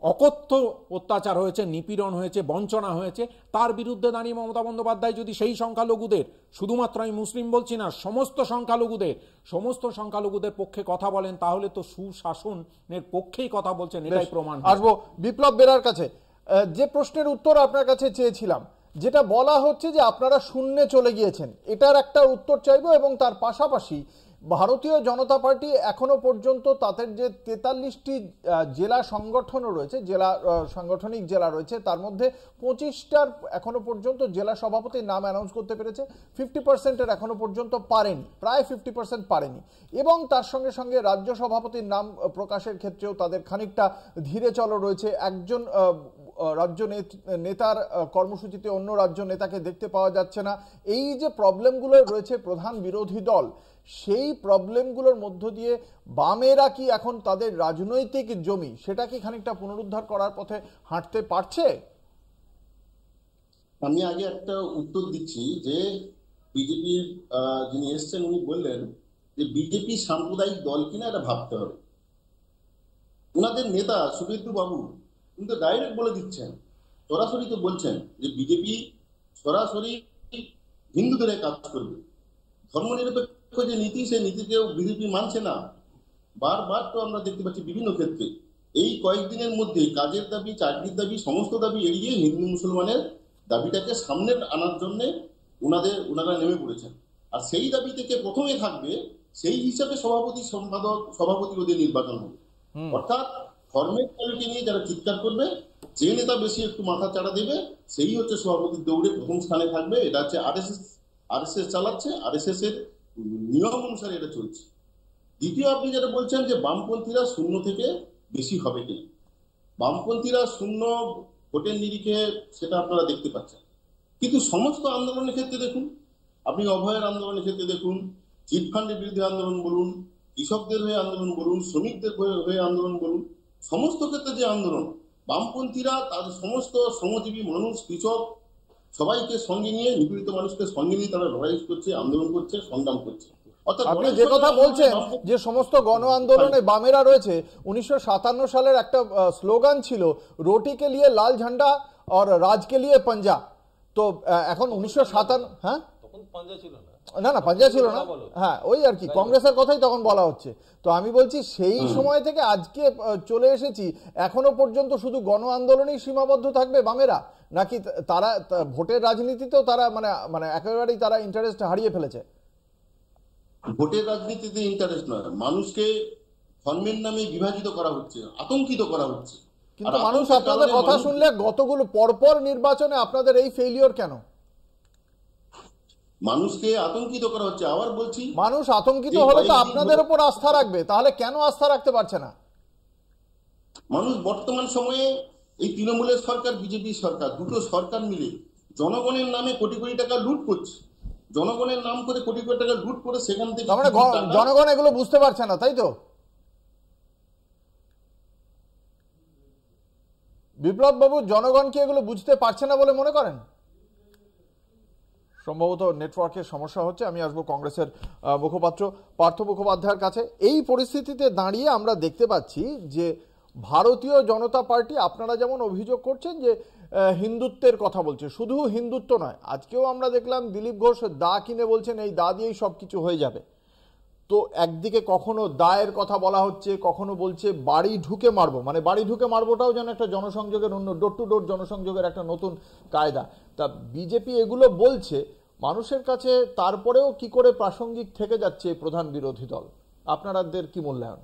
অকথ্য অত্যাচার হয়েছে, নিপীড়ন হয়েছে, বঞ্চনা হয়েছে। তার বিরুদ্ধে দাঁড়িয়ে মমতা বন্দ্যোপাধ্যায় যদি সেই সংখ্যালঘুদের, শুধুমাত্র আমি মুসলিম বলছি না, সমস্ত সংখ্যালঘুদের পক্ষে কথা বলেন, তাহলে তো সুশাসনের পক্ষেই কথা বলছেন, এটাই প্রমাণ। আসবো বিপ্লব বেরার কাছে। যে প্রশ্নের উত্তর আপনার কাছে চেয়েছিলাম, যেটা বলা হচ্ছে যে আপনারা শূন্যে চলে গিয়েছেন, এটার একটা উত্তর চাইবো। এবং তার পাশাপাশি ভারতীয় জনতা পার্টি এখনো পর্যন্ত তাদের যে 43টি জেলা সংগঠনও রয়েছে, সাংগঠনিক জেলা রয়েছে, তার মধ্যে 25টার এখনো পর্যন্ত জেলা সভাপতির নাম অ্যানাউন্স করতে পেরেছে, 50%-এর এখনো পর্যন্ত পারেনি, প্রায় 50% পারেনি। এবং তার সঙ্গে সঙ্গে রাজ্য সভাপতির নাম প্রকাশের ক্ষেত্রেও তাদের খানিকটা ধীরে চলো রয়েছে। একজন রাজ্য নেতার কর্মসূচিতে অন্য রাজ্য নেতাকে দেখতে পাওয়া যাচ্ছে না। এই যে প্রবলেমগুলো রয়েছে প্রধান বিরোধী দল, সেই প্রবলেমগুলোর মধ্য দিয়ে বামেরা কি এখন তাদের রাজনৈতিক জমি সেটা কি খানিকটা পুনরুদ্ধার করার পথে হাঁটতে পারছে? আমি আগে একটা উত্তর দিচ্ছি যে বিজেপির যিনি এসছেন উনি বললেন যে বিজেপি সাম্প্রদায়িক দল কিনা এটা ভাবতে হবে। ওনাদের নেতা শুভেন্দু বাবু কিন্তু ডাইরেক্ট বলে দিচ্ছেন, সরাসরি তো বলছেন যে বিজেপি সরাসরি হিন্দুদের কাজ করবে। ধর্মনিরপেক্ষ যে নীতি, সেই নীতিতেও বিজেপি মানছে না। বারবার তো আমরা দেখতে পাচ্ছি বিভিন্ন ক্ষেত্রে। এই কয়েকদিনের মধ্যে কাজের দাবি, চাকরির দাবি, সমস্ত দাবি এড়িয়ে হিন্দু মুসলমানের দাবিটাকে সামনে আনার জন্য ওনারা নেমে পড়েছেন। আর সেই দাবি থেকে প্রথমে থাকবে, সেই হিসাবে সভাপতি সম্পাদক সভাপতি ওদের নির্বাচন হবে। অর্থাৎ ধর্মের দাবিকে নিয়ে যারা চিৎকার করবে, যে নেতা বেশি একটু মাথা চাড়া দেবে, সেই হচ্ছে সভাপতির দৌড়ে প্রথম স্থানে থাকবে। এটা হচ্ছে আরএসএস চালাচ্ছে, আরএসএস এর নিয়ম অনুসারে এটা চলছে। দ্বিতীয়, আপনি যেটা বলছেন যে বামপন্থীরা শূন্য থেকে বেশি হবে কিনা, বামপন্থীরা শূন্য ভোটের নিরিখে সেটা আপনারা দেখতে পাচ্ছেন। কিন্তু সমস্ত আন্দোলনের ক্ষেত্রে দেখুন, আপনি অভয়ের আন্দোলনের ক্ষেত্রে দেখুন, চিটফান্ডের বিরুদ্ধে আন্দোলন বলুন, কৃষকদের হয়ে আন্দোলন বলুন, শ্রমিকদের হয়ে আন্দোলন বলুন, সমস্ত ক্ষেত্রে যে আন্দোলন, বামপন্থীরা তাদের সমস্ত শ্রমজীবী মানুষ, কৃষক সবাইকে সঙ্গে নিয়ে, নিপীড়িত মানুষকে সঙ্গে নিয়ে তারা লড়াই করছে, আন্দোলন করছে, সংগ্রাম করছে। আপনি যে কথা বলছেন যে সমস্ত গণ আন্দোলনে বামেরা রয়েছে, 1957 সালের একটা স্লোগান ছিল, রোটিকে লিয়ে লাল ঝান্ডা আর রাজকে লিয়ে পাঞ্জা। তো এখন 1957, হ্যাঁ তখন পাঞ্জা ছিল না, না পাঞ্জা ছিল না, হ্যাঁ ওই আর কি কংগ্রেসের কথাই তখন বলা হচ্ছে। তো আমি বলছি সেই সময় থেকে আজকে চলে এসেছি, এখনো পর্যন্ত শুধু গণ আন্দোলনেই সীমাবদ্ধ থাকবে বামেরা, নাকি তারা ভোটের রাজনীতিতেও তারা মানে একেবারেই তারা ইন্টারেস্ট হারিয়ে ফেলেছে? ভোটের রাজনীতিতে ইন্টারেস্ট নয়, মানুষকে ধর্মের নামে বিভাজিত করা হচ্ছে, আতঙ্কিত করা হচ্ছে। কিন্তু মানুষ আপনাদের কথা শুনলে গতগুলো পরপর নির্বাচনে আপনাদের এই ফেলিওর কেন? মানুষকে আতঙ্কিত করা হচ্ছে। আবার বলছি, মানুষ আতঙ্কিত হলে তো আপনাদের উপর আস্থা রাখবে, তাহলে কেন আস্থা রাখতে পারছে না মানুষ? বর্তমান সময়ে এই তৃণমূলের সরকার, বিজেপি সরকার, দুটো সরকার মিলে জনগণের নামে কোটি কোটি টাকা লুট করছে। জনগণের নাম করে কোটি কোটি টাকা লুট করে সেখান থেকে জনগণ এগুলো বুঝতে পারছে না, তাই তো? বিপ্লব বাবু, জনগণ কি এগুলো বুঝতে পারছে না বলে মনে করেন? সম্ভবত নেটওয়ার্কের সমস্যা হচ্ছে। আমি আসবো কংগ্রেসের মুখপাত্র পার্থ মুখোপাধ্যায়ের কাছে। এই পরিস্থিতিতে দাঁড়িয়ে আমরা দেখতে পাচ্ছি যে ভারতীয় জনতা পার্টি, আপনারা যেমন অভিযোগ করছেন যে হিন্দুত্বের কথা বলছে, শুধু হিন্দুত্ব নয়, আজকেও আমরা দেখলাম দিলীপ ঘোষ দা কিনে বলছেন এই দা দিয়েই সবকিছু হয়ে যাবে। তো একদিকে কখনো দায়ের কথা বলা হচ্ছে, কখনো বলছে বাড়ি ঢুকে মারবো, মানে বাড়ি ঢুকে মারবোটাও যেন একটা জনসংযোগের অন্য ডোর টু ডোর জনসংযোগের একটা নতুন কায়দা। তা বিজেপি এগুলো বলছে মানুষের কাছে, তারপরেও কি করে প্রাসঙ্গিক থেকে যাচ্ছে প্রধান বিরোধী দল? আপনাদের কি মূল্যায়ন?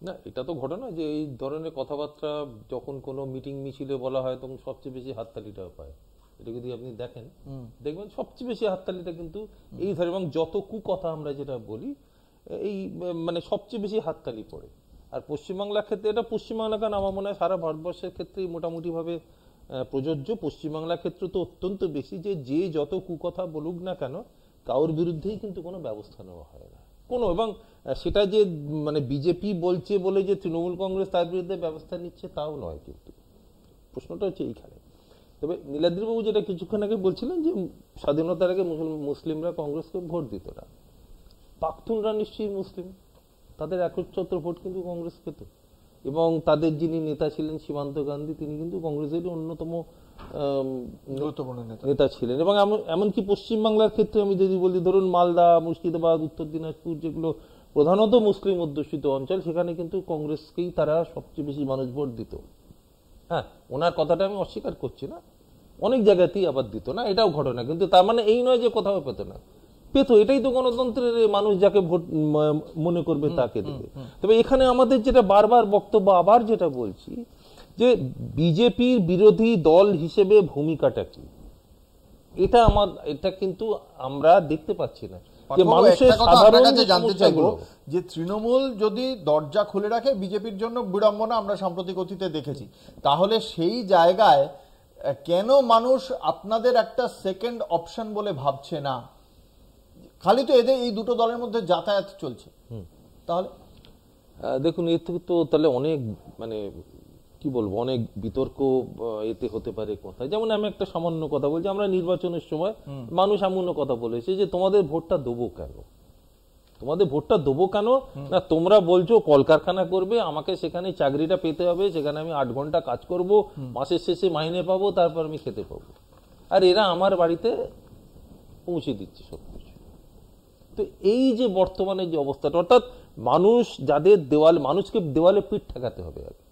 না, এটা তো ঘটনা যে এই ধরনের কথাবার্তা যখন কোনো মিটিং মিছিলে বলা হয় তখন সবচেয়ে বেশি হাততালিটা পায়। এটা যদি আপনি দেখেন, দেখবেন সবচেয়ে বেশি হাততালিটা কিন্তু এই ধরনের, এবং যত কুকথা আমরা যেটা বলি এই মানে সবচেয়ে বেশি হাততালি পড়ে। আর পশ্চিমবাংলার ক্ষেত্রে, এটা পশ্চিমবাংলা কেন, আমার মনে হয় সারা ভারতবর্ষের ক্ষেত্রেই মোটামুটিভাবে প্রযোজ্য, পশ্চিমবাংলার ক্ষেত্রে তো অত্যন্ত বেশি, যে যত কুকথা বলুক না কেন কারোর বিরুদ্ধেই কিন্তু কোনো ব্যবস্থা নেওয়া হয় না কোনো। এবং সেটা যে মানে বিজেপি বলছে বলে যে তৃণমূল কংগ্রেস তার বিরুদ্ধে ব্যবস্থা নিচ্ছে তাও নয়, কিন্তু প্রশ্নটা হচ্ছে এইখানে। তবে নীলাদ্রিবাবু যেটা কিছুক্ষণ আগে বলছিলেন যে স্বাধীনতার আগে মুসলিমরা কংগ্রেসকে ভোট দিত না, পাখতুনরা নিশ্চয়ই মুসলিম, তাদের একচ্ছত্র ভোট কিন্তু কংগ্রেস পেত। এবং তাদের যিনি নেতা ছিলেন সীমান্ত গান্ধী, তিনি কিন্তু কংগ্রেসের অন্যতম গুরুত্বপূর্ণ নেতা ছিলেন। এবং এমনকি পশ্চিমবাংলার ক্ষেত্রে আমি যদি বলি, ধরুন মালদা, মুর্শিদাবাদ, উত্তর দিনাজপুর, যেগুলো প্রধানত মুসলিম অধ্যুষিত অঞ্চল, সেখানে কিন্তু কংগ্রেসকেই তারা সবচেয়ে বেশি মানুষ ভোট দিত। হ্যাঁ, ওনার কথাটা আমি অস্বীকার করছি না, অনেক জায়গাতেই আবার দিত না, এটাও ঘটনা। কিন্তু তার মানে এই নয় যে কোথাও পেত না, পেত। এটাই তো গণতন্ত্রের, মানুষ যাকে ভোট মনে করবে তাকে দেবে। তবে এখানে আমাদের যেটা বারবার বক্তব্য, আবার যেটা বলছি, যে বিজেপির বিরোধী দল হিসেবে ভূমিকাটা কি, এটা কিন্তু আমরা দেখতে পাচ্ছি না। যে মানুষের সাধারণ জানতে চাইবো যে তৃণমূল যদি দরজা খুলে রাখে বিজেপির জন্য বিড়ম্বনা আমরা সাম্প্রতিক অতীতে দেখেছি, তাহলে সেই জায়গায় কেন মানুষ আপনাদের একটা সেকেন্ড অপশন বলে ভাবছে না? খালি তো এদের এই দুটো দলের মধ্যে যাতায়াত চলছে। তাহলে দেখুন, এর থেকে তো তাহলে অনেক মানে কি বলবো, অনেক বিতর্ক এতে হতে পারে কথায়। যেমন আমি একটা সামান্য কথা বলছি, আমরা নির্বাচনের সময় মানুষ এমন কথা বলেছে যে তোমাদের ভোটটা দেবো কেন, তোমাদের ভোটটা দেবো কেন না, তোমরা বলছো কলকারখানা করবে, আমাকে সেখানে চাকরিটা পেতে হবে, সেখানে আমি 8 ঘন্টা কাজ করব, মাসের শেষে মাইনে পাবো, তারপর আমি খেতে পাবো, আর এরা আমার বাড়িতে পৌঁছে দিচ্ছে সবকিছু। তো এই যে বর্তমানে যে অবস্থাটা, অর্থাৎ মানুষ যাদের মানুষকে দেওয়ালে পিঠ ঠেকাতে হবে, আগে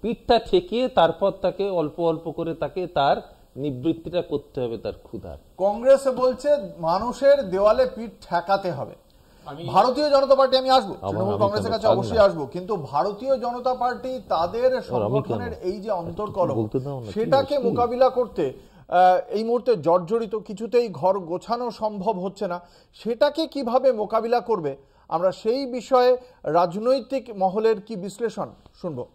পিঠটা ঠেকিয়ে তারপর তাকে অল্প অল্প করে তাকে তার নিবৃত্তিটা করতে হবে তার ক্ষুধার। কংগ্রেস বলছে মানুষের দেওয়ালে পিঠ ঠেকাতে হবে। ভারতীয় জনতা পার্টি, আমি আসবো তৃণমূল কংগ্রেসের কাছে অবশ্যই আসবো, কিন্তু ভারতীয় জনতা পার্টি তাদের সংগঠনের এই যে অন্তর্কলহ, সেটাকে মোকাবিলা করতে এই মুহূর্তে জর্জরিত, কিছুতেই ঘর গোছানো সম্ভব হচ্ছে না। সেটাকে কিভাবে মোকাবিলা করবে, আমরা সেই বিষয়ে রাজনৈতিক মহলের কি বিশ্লেষণ শুনবো।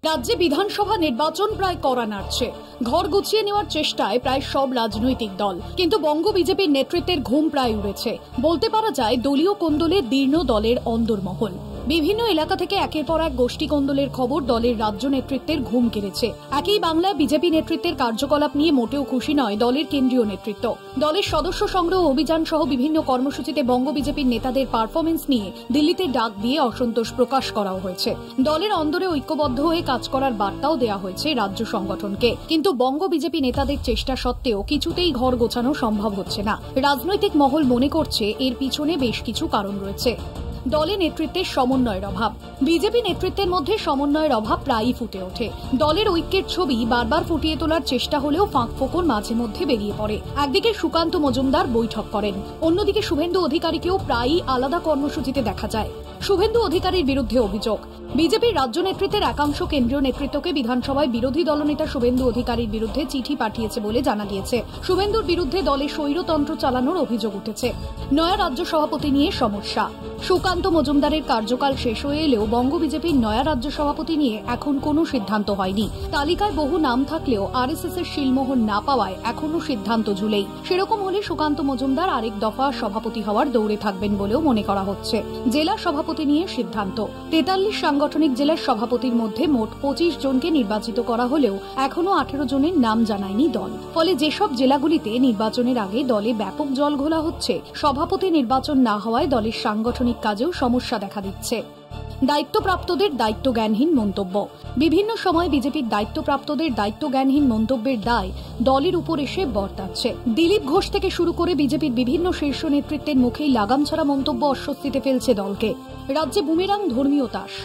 রাজ্যে বিধানসভা নির্বাচন প্রায় কড়া নাড়ছে। ঘর গুছিয়ে নেওয়ার চেষ্টায় প্রায় সব রাজনৈতিক দল, কিন্তু বঙ্গ বিজেপির নেতৃত্বের ঘুম প্রায় উড়েছে। বলতে পারা যায় দলীয় কোন্দলে দীর্ণ দলের অন্দরমহল। বিভিন্ন এলাকা থেকে একের পর এক গোষ্ঠী কোন্দলের খবর দলের রাজ্য নেতৃত্বের ঘুম কেড়েছে। একই বাংলায় বিজেপি নেতৃত্বের কার্যকলাপ নিয়ে মোটেও খুশি নয় দলের কেন্দ্রীয় নেতৃত্ব। দলের সদস্য সংগ্রহ অভিযান সহ বিভিন্ন কর্মসূচিতে বঙ্গ বিজেপির নেতাদের পারফরমেন্স নিয়ে দিল্লিতে ডাক দিয়ে অসন্তোষ প্রকাশ করাও হয়েছে। দলের অন্দরে ঐক্যবদ্ধ হয়ে কাজ করার বার্তাও দেওয়া হয়েছে রাজ্য সংগঠনকে। কিন্তু বঙ্গ বিজেপি নেতাদের চেষ্টা সত্ত্বেও কিছুতেই ঘর গোছানো সম্ভব হচ্ছে না। রাজনৈতিক মহল মনে করছে এর পিছনে বেশ কিছু কারণ রয়েছে। দলের নেতৃত্বের সমন্বয়ের অভাব। বিজেপি নেতৃত্বের মধ্যে সমন্বয়ের অভাব প্রায়ই ফুটে ওঠে। দলের ঐক্যের ছবি বারবার ফুটিয়ে তোলার চেষ্টা হলেও ফাঁকফোকর মাঝে মধ্যে বেরিয়ে পড়ে। একদিকে সুকান্ত মজুমদার বৈঠক করেন, অন্যদিকে শুভেন্দু অধিকারীকেও প্রায়ই আলাদা কর্মসূচিতে দেখা যায়। শুভেন্দু অধিকারীর বিরুদ্ধে অভিযোগ, বিজেপির রাজ্য নেতৃত্বের একাংশ কেন্দ্রীয় নেতৃত্বকে বিধানসভায় বিরোধী দলনেতা শুভেন্দু অধিকারীর বিরুদ্ধে চিঠি পাঠিয়েছে বলে জানা গিয়েছে। শুভেন্দুর বিরুদ্ধে দলে স্বৈরতন্ত্র চালানোর অভিযোগ উঠেছে। নয়া রাজ্য সভাপতি নিয়ে সমস্যা। সুকান্ত মজুমদারের কার্যকাল শেষ হয়ে এলেও বঙ্গ বিজেপির নয়া রাজ্য সভাপতি নিয়ে এখন কোনো সিদ্ধান্ত হয়নি। তালিকায় বহু নাম থাকলেও আরএসএস এর শিলমোহর না পাওয়ায় এখনো সিদ্ধান্ত ঝুলেই। সেরকম হলে সুকান্ত মজুমদার আরেক দফা সভাপতি হওয়ার দৌড়ে থাকবেন বলেও মনে করা হচ্ছে। জেলা সভাপতি সভাপতি নিয়ে সিদ্ধান্ত। 43 সাংগঠনিক জেলার সভাপতির মধ্যে মোট 25 জনকে নির্বাচিত করা হলেও এখনো 18 জনের নাম জানায়নি দল। ফলে যেসব জেলাগুলিতে নির্বাচনের আগে দলে ব্যাপক জলঘোলা হচ্ছে, সভাপতি নির্বাচন না হওয়ায় দলের সাংগঠনিক কাজেও সমস্যা দেখা দিচ্ছে। দায়িত্বপ্রাপ্তদের দায়িত্বজ্ঞানহীন মন্তব্য। বিভিন্ন সময় বিজেপির দায়িত্বপ্রাপ্তদের দায়িত্বজ্ঞানহীন মন্তব্যের দায় দলের উপর এসে বর্তাচ্ছে। দিলীপ ঘোষ থেকে শুরু করে বিজেপির বিভিন্ন শীর্ষ নেতৃত্বের মুখেই লাগাম ছাড়া মন্তব্য অস্বস্তিতে ফেলছে দলকে। রাজ্যে বুমেরাং ধর্মীয় তাস।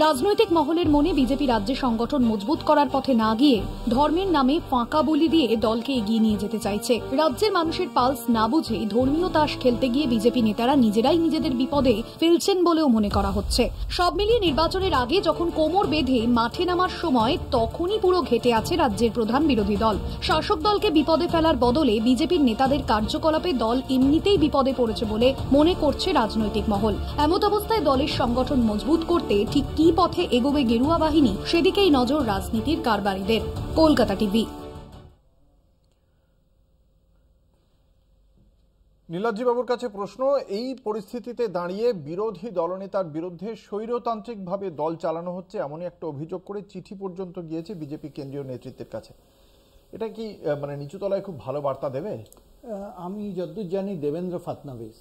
রাজনৈতিক মহলের মনে বিজেপি রাজ্যে সংগঠন মজবুত করার পথে না গিয়ে ধর্মের নামে ফাঁকা বলি দিয়ে দলকে এগিয়ে নিয়ে যেতে চাইছে। রাজ্যের মানুষের পালস না বুঝে ধর্মীয় তাস খেলতে গিয়ে বিজেপি নেতারা নিজেরাই নিজেদের বিপদে ফেলছেন বলেও মনে করা হচ্ছে। সব মিলিয়ে নির্বাচনের আগে যখন কোমর বেঁধে মাঠে নামার সময় তখনই পুরো ঘেটে আছে রাজ্যের প্রধান বিরোধী দল। শাসক দলকে বিপদে ফেলার বদলে বিজেপির নেতাদের কার্যকলাপে দল এমনিতেই বিপদে পড়েছে বলে মনে করছে রাজনৈতিক মহল। এমত অবস্থায় দলের সংগঠন মজবুত করতে ঠিক কি পথে এগোবে গেরুয়া বাহিনী, সেদিকেই নজর রাজনীতির কারবারিদের। কলকাতা টিভি। নীলাদ্রি বাবুর কাছে প্রশ্ন, এই পরিস্থিতিতে দাঁড়িয়ে বিরোধী দলনেতার বিরুদ্ধে স্বৈরতান্ত্রিকভাবে দল চালানো হচ্ছে এমনই একটা অভিযোগ করে চিঠি পর্যন্ত গিয়েছে বিজেপি কেন্দ্রীয় নেতৃত্বের কাছে। এটা কি মানে নিচুতলায় খুব ভালো বার্তা দেবে? আমি যতদূর জানি দেবেন্দ্র ফাডনবিস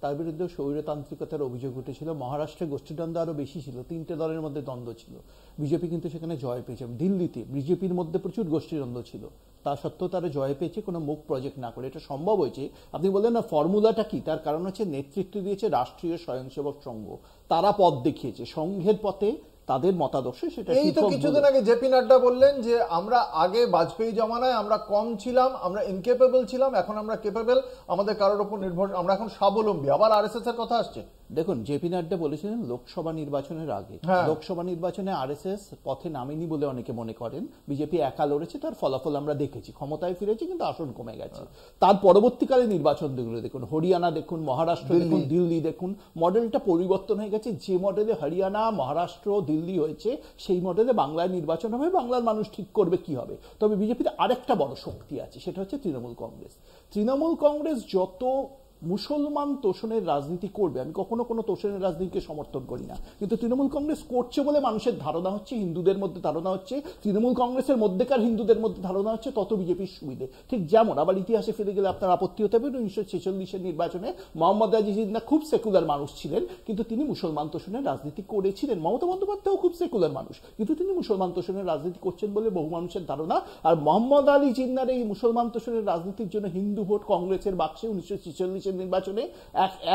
তার বিরুদ্ধে স্বৈরতান্ত্রিকতার অভিযোগ উঠেছিল। মহারাষ্ট্রে গোষ্ঠীদ্বন্দ্ব আরো বেশি ছিল, 3টে দলের মধ্যে দ্বন্দ্ব ছিল। বিজেপি কিন্তু সেখানে জয় পেয়েছে। দিল্লিতে বিজেপির মধ্যে প্রচুর গোষ্ঠীদ্বন্দ্ব ছিল, তা সত্ত্বেও তারা জয় পেয়েছে কোনো মুখ প্রজেক্ট না করে। এটা সম্ভব হয়েছে। আপনি বললেন না ফর্মুলাটা কি, তার কারণ হচ্ছে নেতৃত্ব দিয়েছে রাষ্ট্রীয় স্বয়ংসেবক সংঘ। তারা পথ দেখিয়েছে, সংঘের পথে তাদের মতাদর্শ সেটা। এই তো কিছুদিন আগে জেপি নাড্ডা বললেন যে আমরা আগে বাজপেয়ী জমানায় আমরা কম ছিলাম, আমরা ইনকেপেবল ছিলাম, এখন আমরা কেপেবল, আমাদের কারোর উপর নির্ভর, আমরা এখন স্বাবলম্বী। আবার আরএসএস এর কথা আসছে। দেখুন, জেপি নাড্ডা বলেছিলেন লোকসভা নির্বাচনের আগে, লোকসভা নির্বাচনে আরএসএস পথে নামেনি বলে অনেকে মনে করেন। বিজেপি একা লড়েছে, তার ফলাফল আমরা দেখেছি, ক্ষমতায় ফিরেছে কিন্তু আসন কমে গেছে। তার পরবর্তীকালে নির্বাচনগুলো দেখুন, হরিয়ানা দেখুন, মহারাষ্ট্র দেখুন, দিল্লি দেখুন, মডেলটা পরিবর্তন হয়ে গেছে। যে মডেলে হরিয়ানা, মহারাষ্ট্র, দিল্লি হয়েছে সেই মডেলে বাংলায় নির্বাচন হবে, বাংলার মানুষ ঠিক করবে কি হবে। তবে বিজেপিতে আরেকটা বড় শক্তি আছে, সেটা হচ্ছে তৃণমূল কংগ্রেস। তৃণমূল কংগ্রেস যত মুসলমান তোষণের রাজনীতি করবে, আমি কখনো কোনো তোষণের রাজনীতিকে সমর্থন করি না, কিন্তু তৃণমূল কংগ্রেস করছে বলে মানুষের ধারণা হচ্ছে, হিন্দুদের মধ্যে ধারণা হচ্ছে, তৃণমূল কংগ্রেসের মধ্যেকার হিন্দুদের মধ্যে ধারণা হচ্ছে তত বিজেপির সুবিধে। ঠিক যেমন আবার ইতিহাসে ফিরে গেলে আপনার আপত্তি হতে হবে, 1946-এর নির্বাচনে মোহাম্মদ আলী জিন্নাহ খুব সেকুলার মানুষ ছিলেন, কিন্তু তিনি মুসলমান তোষণের রাজনীতি করেছিলেন। মমতা বন্দ্যোপাধ্যায়ও খুব সেকুলার মানুষ, কিন্তু তিনি মুসলমান তোষণের রাজনীতি করছেন বলে বহু মানুষের ধারণা। আর মোহাম্মদ আলী জিন্নাহর এই মুসলমান তোষণের রাজনীতির জন্য হিন্দু ভোট কংগ্রেসের বাক্সে 1946 নির্বাচনে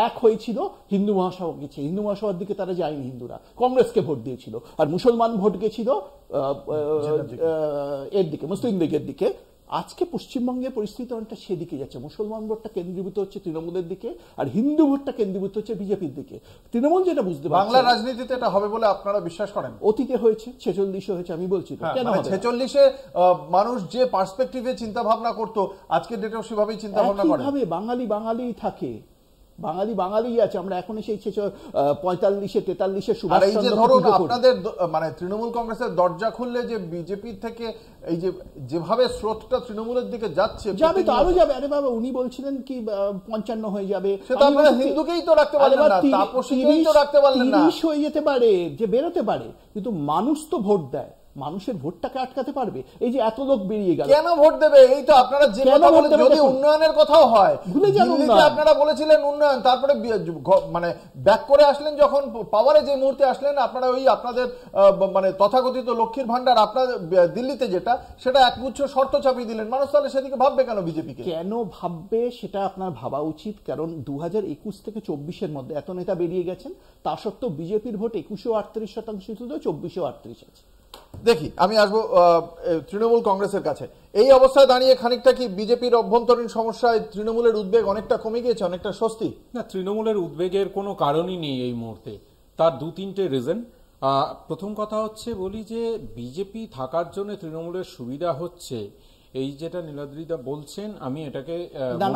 এক হয়েছিল হিন্দু মহাসভা গেছে, হিন্দু মহাসভার দিকে তারা যায়নি, হিন্দুরা কংগ্রেসকে ভোট দিয়েছিল, আর মুসলমান ভোট গেছিল এর দিকে, মুসলিম লীগের দিকে। আজকে পশ্চিমবঙ্গের পরিস্থিতি অনেকটা সেদিকে যাচ্ছে, মুসলমান ভোটটা কেন্দ্রীভূত হচ্ছে তৃণমূলের দিকে, আর হিন্দু ভোটটা কেন্দ্রীভূত হচ্ছে বিজেপির দিকে। তৃণমূল যেটা বুঝতে পারছে, বাংলা রাজনীতিতে এটা হবে বলে আপনারা বিশ্বাস করেন? অতীতে হয়েছে, 46-এ হয়েছে, আমি বলছি তো কেন হবে। 46-এ মানুষ যে পার্সপেক্টিভে চিন্তা ভাবনা করতো, আজকের ডেটেও সেভাবেই চিন্তা ভাবনা করে। বাঙালি থাকে, বাঙালি আছে। আমরা এখন সেই 45-এ 43-এ সুভাষ চন্দ্র, আপনাদের মানে তৃণমূল কংগ্রেসের দরজা খুললে যে বিজেপি থেকে এই যেভাবে স্রোতটা তৃণমূলের দিকে যাচ্ছে, যাবে তো আরো যাবে। আরে বাবা, উনি বলছিলেন কি 55 হয়ে যাবে, সেটা আপনারা হিন্দুকেই তো রাখতে পারলেন না, তাপসীকেই তো রাখতে পারলেন না। 30 হয়ে যেতে পারে, যে বেরোতে পারে, কিন্তু মানুষ তো ভোট দেয়, মানুষের ভোটটাকে আটকাতে পারবে? এই যে এত লোক বেরিয়ে গেল, কেন ভোট দেবে? এই তো আপনারা যে কথা বলেন, যদি উন্নয়নের কথাও হয়, ভুলে যান আপনারা বলেছিলেন উন্নয়ন, তারপরে মানে ব্যাক করে আসলেন যখন পাওয়ারে, যে মুহূর্তে আসলেন আপনারা ওই আপনাদের মানে তথাকথিত লক্ষ্মীর ভান্ডার আপনার দিল্লিতে যেটা, সেটা একগুচ্ছ শর্ত চাপিয়ে দিলেন। মানুষ তাহলে সেদিকে ভাববে কেন? বিজেপিকে কেন ভাববে সেটা আপনার ভাবা উচিত, কারণ 2021 থেকে 24-এর মধ্যে এত নেতা বেরিয়ে গেছেন, তা সত্ত্বেও বিজেপির ভোট 21-38% ছিল, 24-38 আছে। দেখি, আমি আসবো তৃণমূল কংগ্রেসের কাছে। এই অবস্থায় দাঁড়িয়ে খানিকটা কি বিজেপির অভ্যন্তরীণ সমস্যায় তৃণমূলের উদ্বেগ অনেকটা কমে গিয়েছে, অনেকটা স্বস্তি? না, তৃণমূলের উদ্বেগের কোনো কারণই নেই এই মুহূর্তে। তার 2-3টে রিজন। প্রথম কথা হচ্ছে বলি যে বিজেপি থাকার জন্য তৃণমূলের সুবিধা হচ্ছে, এই যেটা নীলাদ্রিদা বলছেন, আমি এটাকে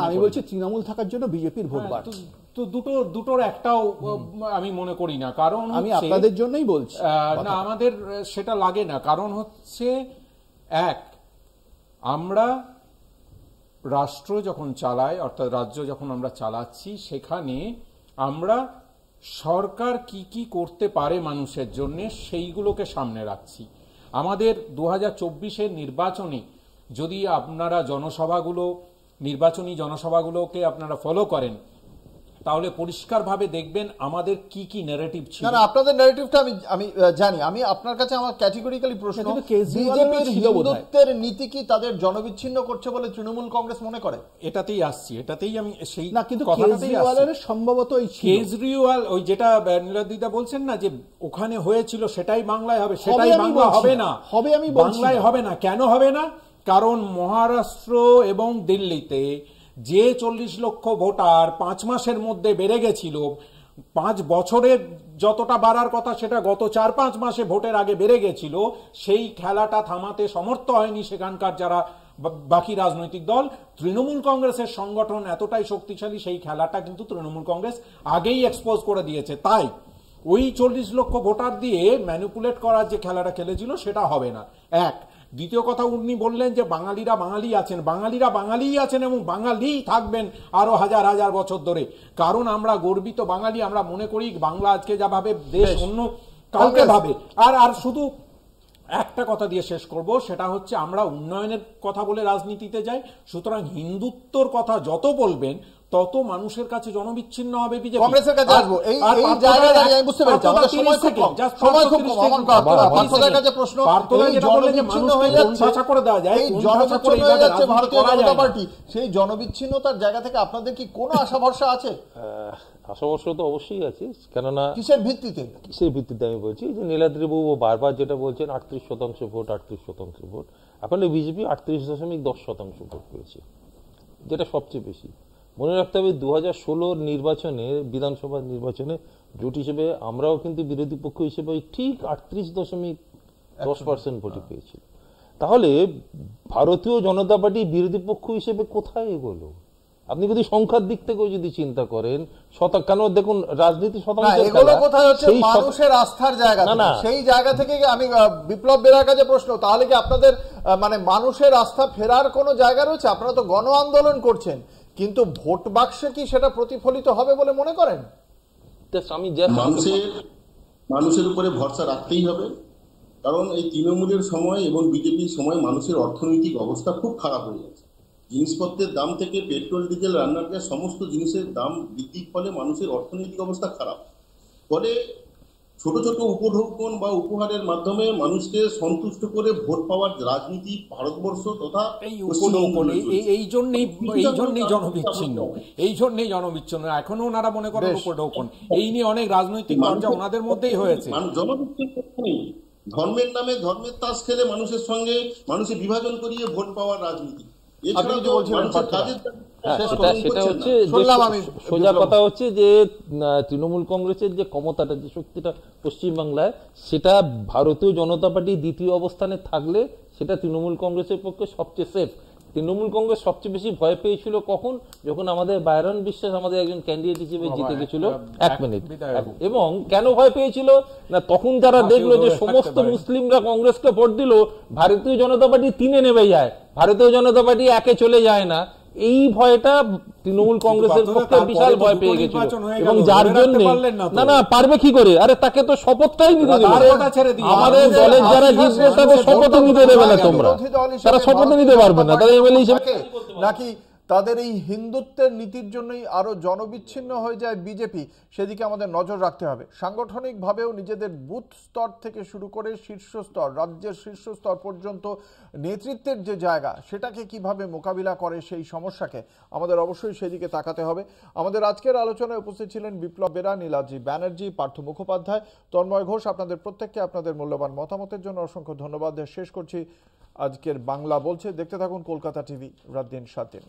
আমি বলছি তৃণমূল থাকার জন্য বিজেপির ভোট বাড়ছে। তো দুটোর একটাও আমি মনে করি না, কারণ আমি আপনাদের জন্যই বলছি না, আমাদের সেটা লাগে না। কারণ হচ্ছে, এক, আমরা রাষ্ট্র যখন চালাই, অর্থাৎ রাজ্য যখন আমরা চালাচ্ছি, সেখানে আমরা সরকার কি কি করতে পারে মানুষের জন্য সেইগুলোকে সামনে রাখছি। আমাদের 2024-এর নির্বাচনে যদি আপনারা নির্বাচনী জনসভাগুলোকে আপনারা ফলো করেন, তাহলে পরিষ্কারভাবে দেখবেন আমাদের কি কি ন্যারেটিভ ছিল। না, আপনাদের ন্যারেটিভটা আমি জানি। আমি আপনার কাছে আমার ক্যাটেগরিক্যালি প্রশ্ন, বিজেপির হিন্দুত্বের নীতি কি তাদের জনবিচ্ছিন্ন করছে বলে তৃণমূল কংগ্রেস মনে করে? এটাতেই আসছি, এটাতেই আমি সেই না, কিন্তু কেজরিওয়ালের সম্ভবত কেজরিওয়াল ওই যেটা নীলাদিদা বলছেন না যে ওখানে হয়েছিল সেটাই বাংলায় হবে, সেটাই বাংলা হবে না, বাংলায় হবে না। কেন হবে না? কারণ মহারাষ্ট্র এবং দিল্লিতে যে 40 লক্ষ ভোটার 5 মাসের মধ্যে বেড়ে গেছিল, 5 বছরে যতটা বাড়ার কথা সেটা গত 4-5 মাসে ভোটের আগে বেড়ে গেছিল, সেই খেলাটা থামাতে সমর্থ হয়নি সেখানকার যারা বাকি রাজনৈতিক দল। তৃণমূল কংগ্রেসের সংগঠন এতটাই শক্তিশালী, সেই খেলাটা কিন্তু তৃণমূল কংগ্রেস আগেই এক্সপোজ করে দিয়েছে। তাই ওই 40 লক্ষ ভোটার দিয়ে ম্যানিপুলেট করার যে খেলাটা খেলেছিল সেটা হবে না। এক। দ্বিতীয় কথা, উনি বললেন যে বাঙালিরা বাঙালি আছেন, বাঙালিরা বাঙালিই আছেন এবং বাঙালিই থাকবেন আরো হাজার হাজার বছর ধরে। কারণ আমরা গর্বিত বাঙালি, আমরা মনে করি বাংলা আজকে যা ভাবে দেশ অন্য কাউকে ভাবে। আর শুধু একটা কথা দিয়ে শেষ করব, সেটা হচ্ছে আমরা উন্নয়নের কথা বলে রাজনীতিতে যাই। সুতরাং হিন্দুত্বর কথা যত বলবেন তত মানুষের কাছে জনবিচ্ছিন্ন হবে বিজেপি। কংগ্রেসের কাছে আসবো এই জায়গায় আমি বুঝতে পেরেছি আমাদের সময় খুব কম, সময় খুব কম। আমার পার্থদের কাছে প্রশ্ন, এই জনবিচ্ছিন্ন হয়ে যাচ্ছে করে দেওয়া যায়, এই জনবিচ্ছিন্ন হয়ে যাচ্ছে ভারতীয় জনতা পার্টি, সেই জনবিচ্ছিন্নতার জায়গা থেকে আপনাদের কি কোনো আশা ভরসা আছে? আশা ভরসা তো অবশ্যই আছে। কেননা কিসের ভিত্তিতে আমি বলছি যে নীলাদ্রিবাবু বারবার যেটা বলছেন 38% ভোট, 38% ভোট, এখন বিজেপি 38.10% ভোট পেয়েছে, যেটা সবচেয়ে বেশি। মনে রাখতে হবে 2016 নির্বাচনে, বিধানসভা নির্বাচনে জোট হিসেবে আমরাও কিন্তু বিরোধী পক্ষ হিসেবে ঠিক 38.10% ভোটে পেয়েছিল। তাহলে ভারতীয় জনতা পার্টি বিরোধী পক্ষ হিসেবে কোথায় এগোলো? আপনি যদি সংখ্যার দিক থেকেও যদি চিন্তা করেন, কেন দেখুন রাজনীতি মানুষের আস্থার জায়গা, সেই জায়গা থেকে আমি বিপ্লব বেরার কাছে প্রশ্ন, তাহলে কি আপনাদের মানে মানুষের আস্থা ফেরার কোনো জায়গা রয়েছে? আপনারা তো গণ আন্দোলন করছেন, কিন্তু ভোট বাক্সে কি সেটা প্রতিফলিত হবে বলে মনে করেন? মানুষের উপরে ভরসা রাখতেই হবে, কারণ এই তৃণমূলের সময় এবং বিজেপির সময় মানুষের অর্থনৈতিক অবস্থা খুব খারাপ হয়ে যাচ্ছে। জিনিসপত্রের দাম থেকে পেট্রোল, ডিজেল, রান্নার গ্যাস সমস্ত জিনিসের দাম বৃদ্ধির ফলে মানুষের অর্থনৈতিক অবস্থা খারাপ। ফলে ছোট ছোট উপঢৌকন বা উপহারের মাধ্যমে মানুষকে সন্তুষ্ট করে ভোট পাওয়ার রাজনীতি ভারতবর্ষ তথা এই জন্যই জনবিচ্ছিন্ন এখনো ওনারা মনে করেন উপঢৌকন। এই নিয়ে অনেক রাজনৈতিক চর্চা ওনাদের মধ্যেই হয়েছে। ধর্মের নামে ধর্মের তাস খেলে মানুষের সঙ্গে মানুষের বিভাজন করিয়ে ভোট পাওয়ার রাজনীতি। সেটা হচ্ছে সোজা কথা হচ্ছে যে তৃণমূল কংগ্রেসের যে ক্ষমতাটা, যে শক্তিটা পশ্চিমবাংলায়, সেটা ভারতীয় জনতা পার্টি দ্বিতীয় অবস্থানে থাকলে সেটা তৃণমূল কংগ্রেসের পক্ষে সবচেয়ে সেফ। তৃণমূল কংগ্রেস সবচেয়ে বেশি ভয় পেয়েছিল কখন? যখন আমাদের বাইরন বিশ্বাস আমাদের একজন ক্যান্ডিডেট হিসেবে জিতে গেছিল। এক মিনিট। এবং কেন ভয় পেয়েছিল না, তখন যারা দেখলো যে সমস্ত মুসলিমরা কংগ্রেসকে ভোট দিল, ভারতীয় জনতা পার্টি 3-এ নেমে যায়, ভারতীয় জনতা পার্টি 1-এ চলে যায় না, এই ভয়টা তৃণমূল কংগ্রেসের পক্ষে বিশাল ভয় পেয়ে গেছিল। এবং যার জন্য না পারবে কি করে, আরে তাকে তো শপথটাই নিতে দেবে, আমাদের দলের যারা জিতবে তাদের শপথ নিতে দেবে না, তোমরা তারা শপথ নিতে পারবে না, তারা এমএলএ হিসেবে। নাকি তাদের এই হিন্দুত্বের নীতির জন্যই আরো জনবিচ্ছিন্ন হয়ে যায় বিজেপি, সেদিকে আমাদের নজর রাখতে হবে। সাংগঠনিকভাবেও নিজেদের বুথ স্তর থেকে শুরু করে শীর্ষস্তর, রাজ্যের শীর্ষস্তর পর্যন্ত নেতৃত্বের যে জায়গা, সেটাকে কিভাবে মোকাবিলা করে সেই সমস্যাকে আমাদের অবশ্যই সেদিকে তাকাতে হবে। আমাদের আজকের আলোচনায় উপস্থিত ছিলেন বিপ্লব বেরা, নীলাদ্রি ব্যানার্জি, পার্থ মুখোপাধ্যায়, তন্ময় ঘোষ। আপনাদের প্রত্যেককে আপনাদের মূল্যবান মতামতের জন্য অসংখ্য ধন্যবাদ। শেষ করছি আজকের বাংলা বলছে। দেখতে থাকুন কলকাতা টিভি, রাত দিন 7 দিন।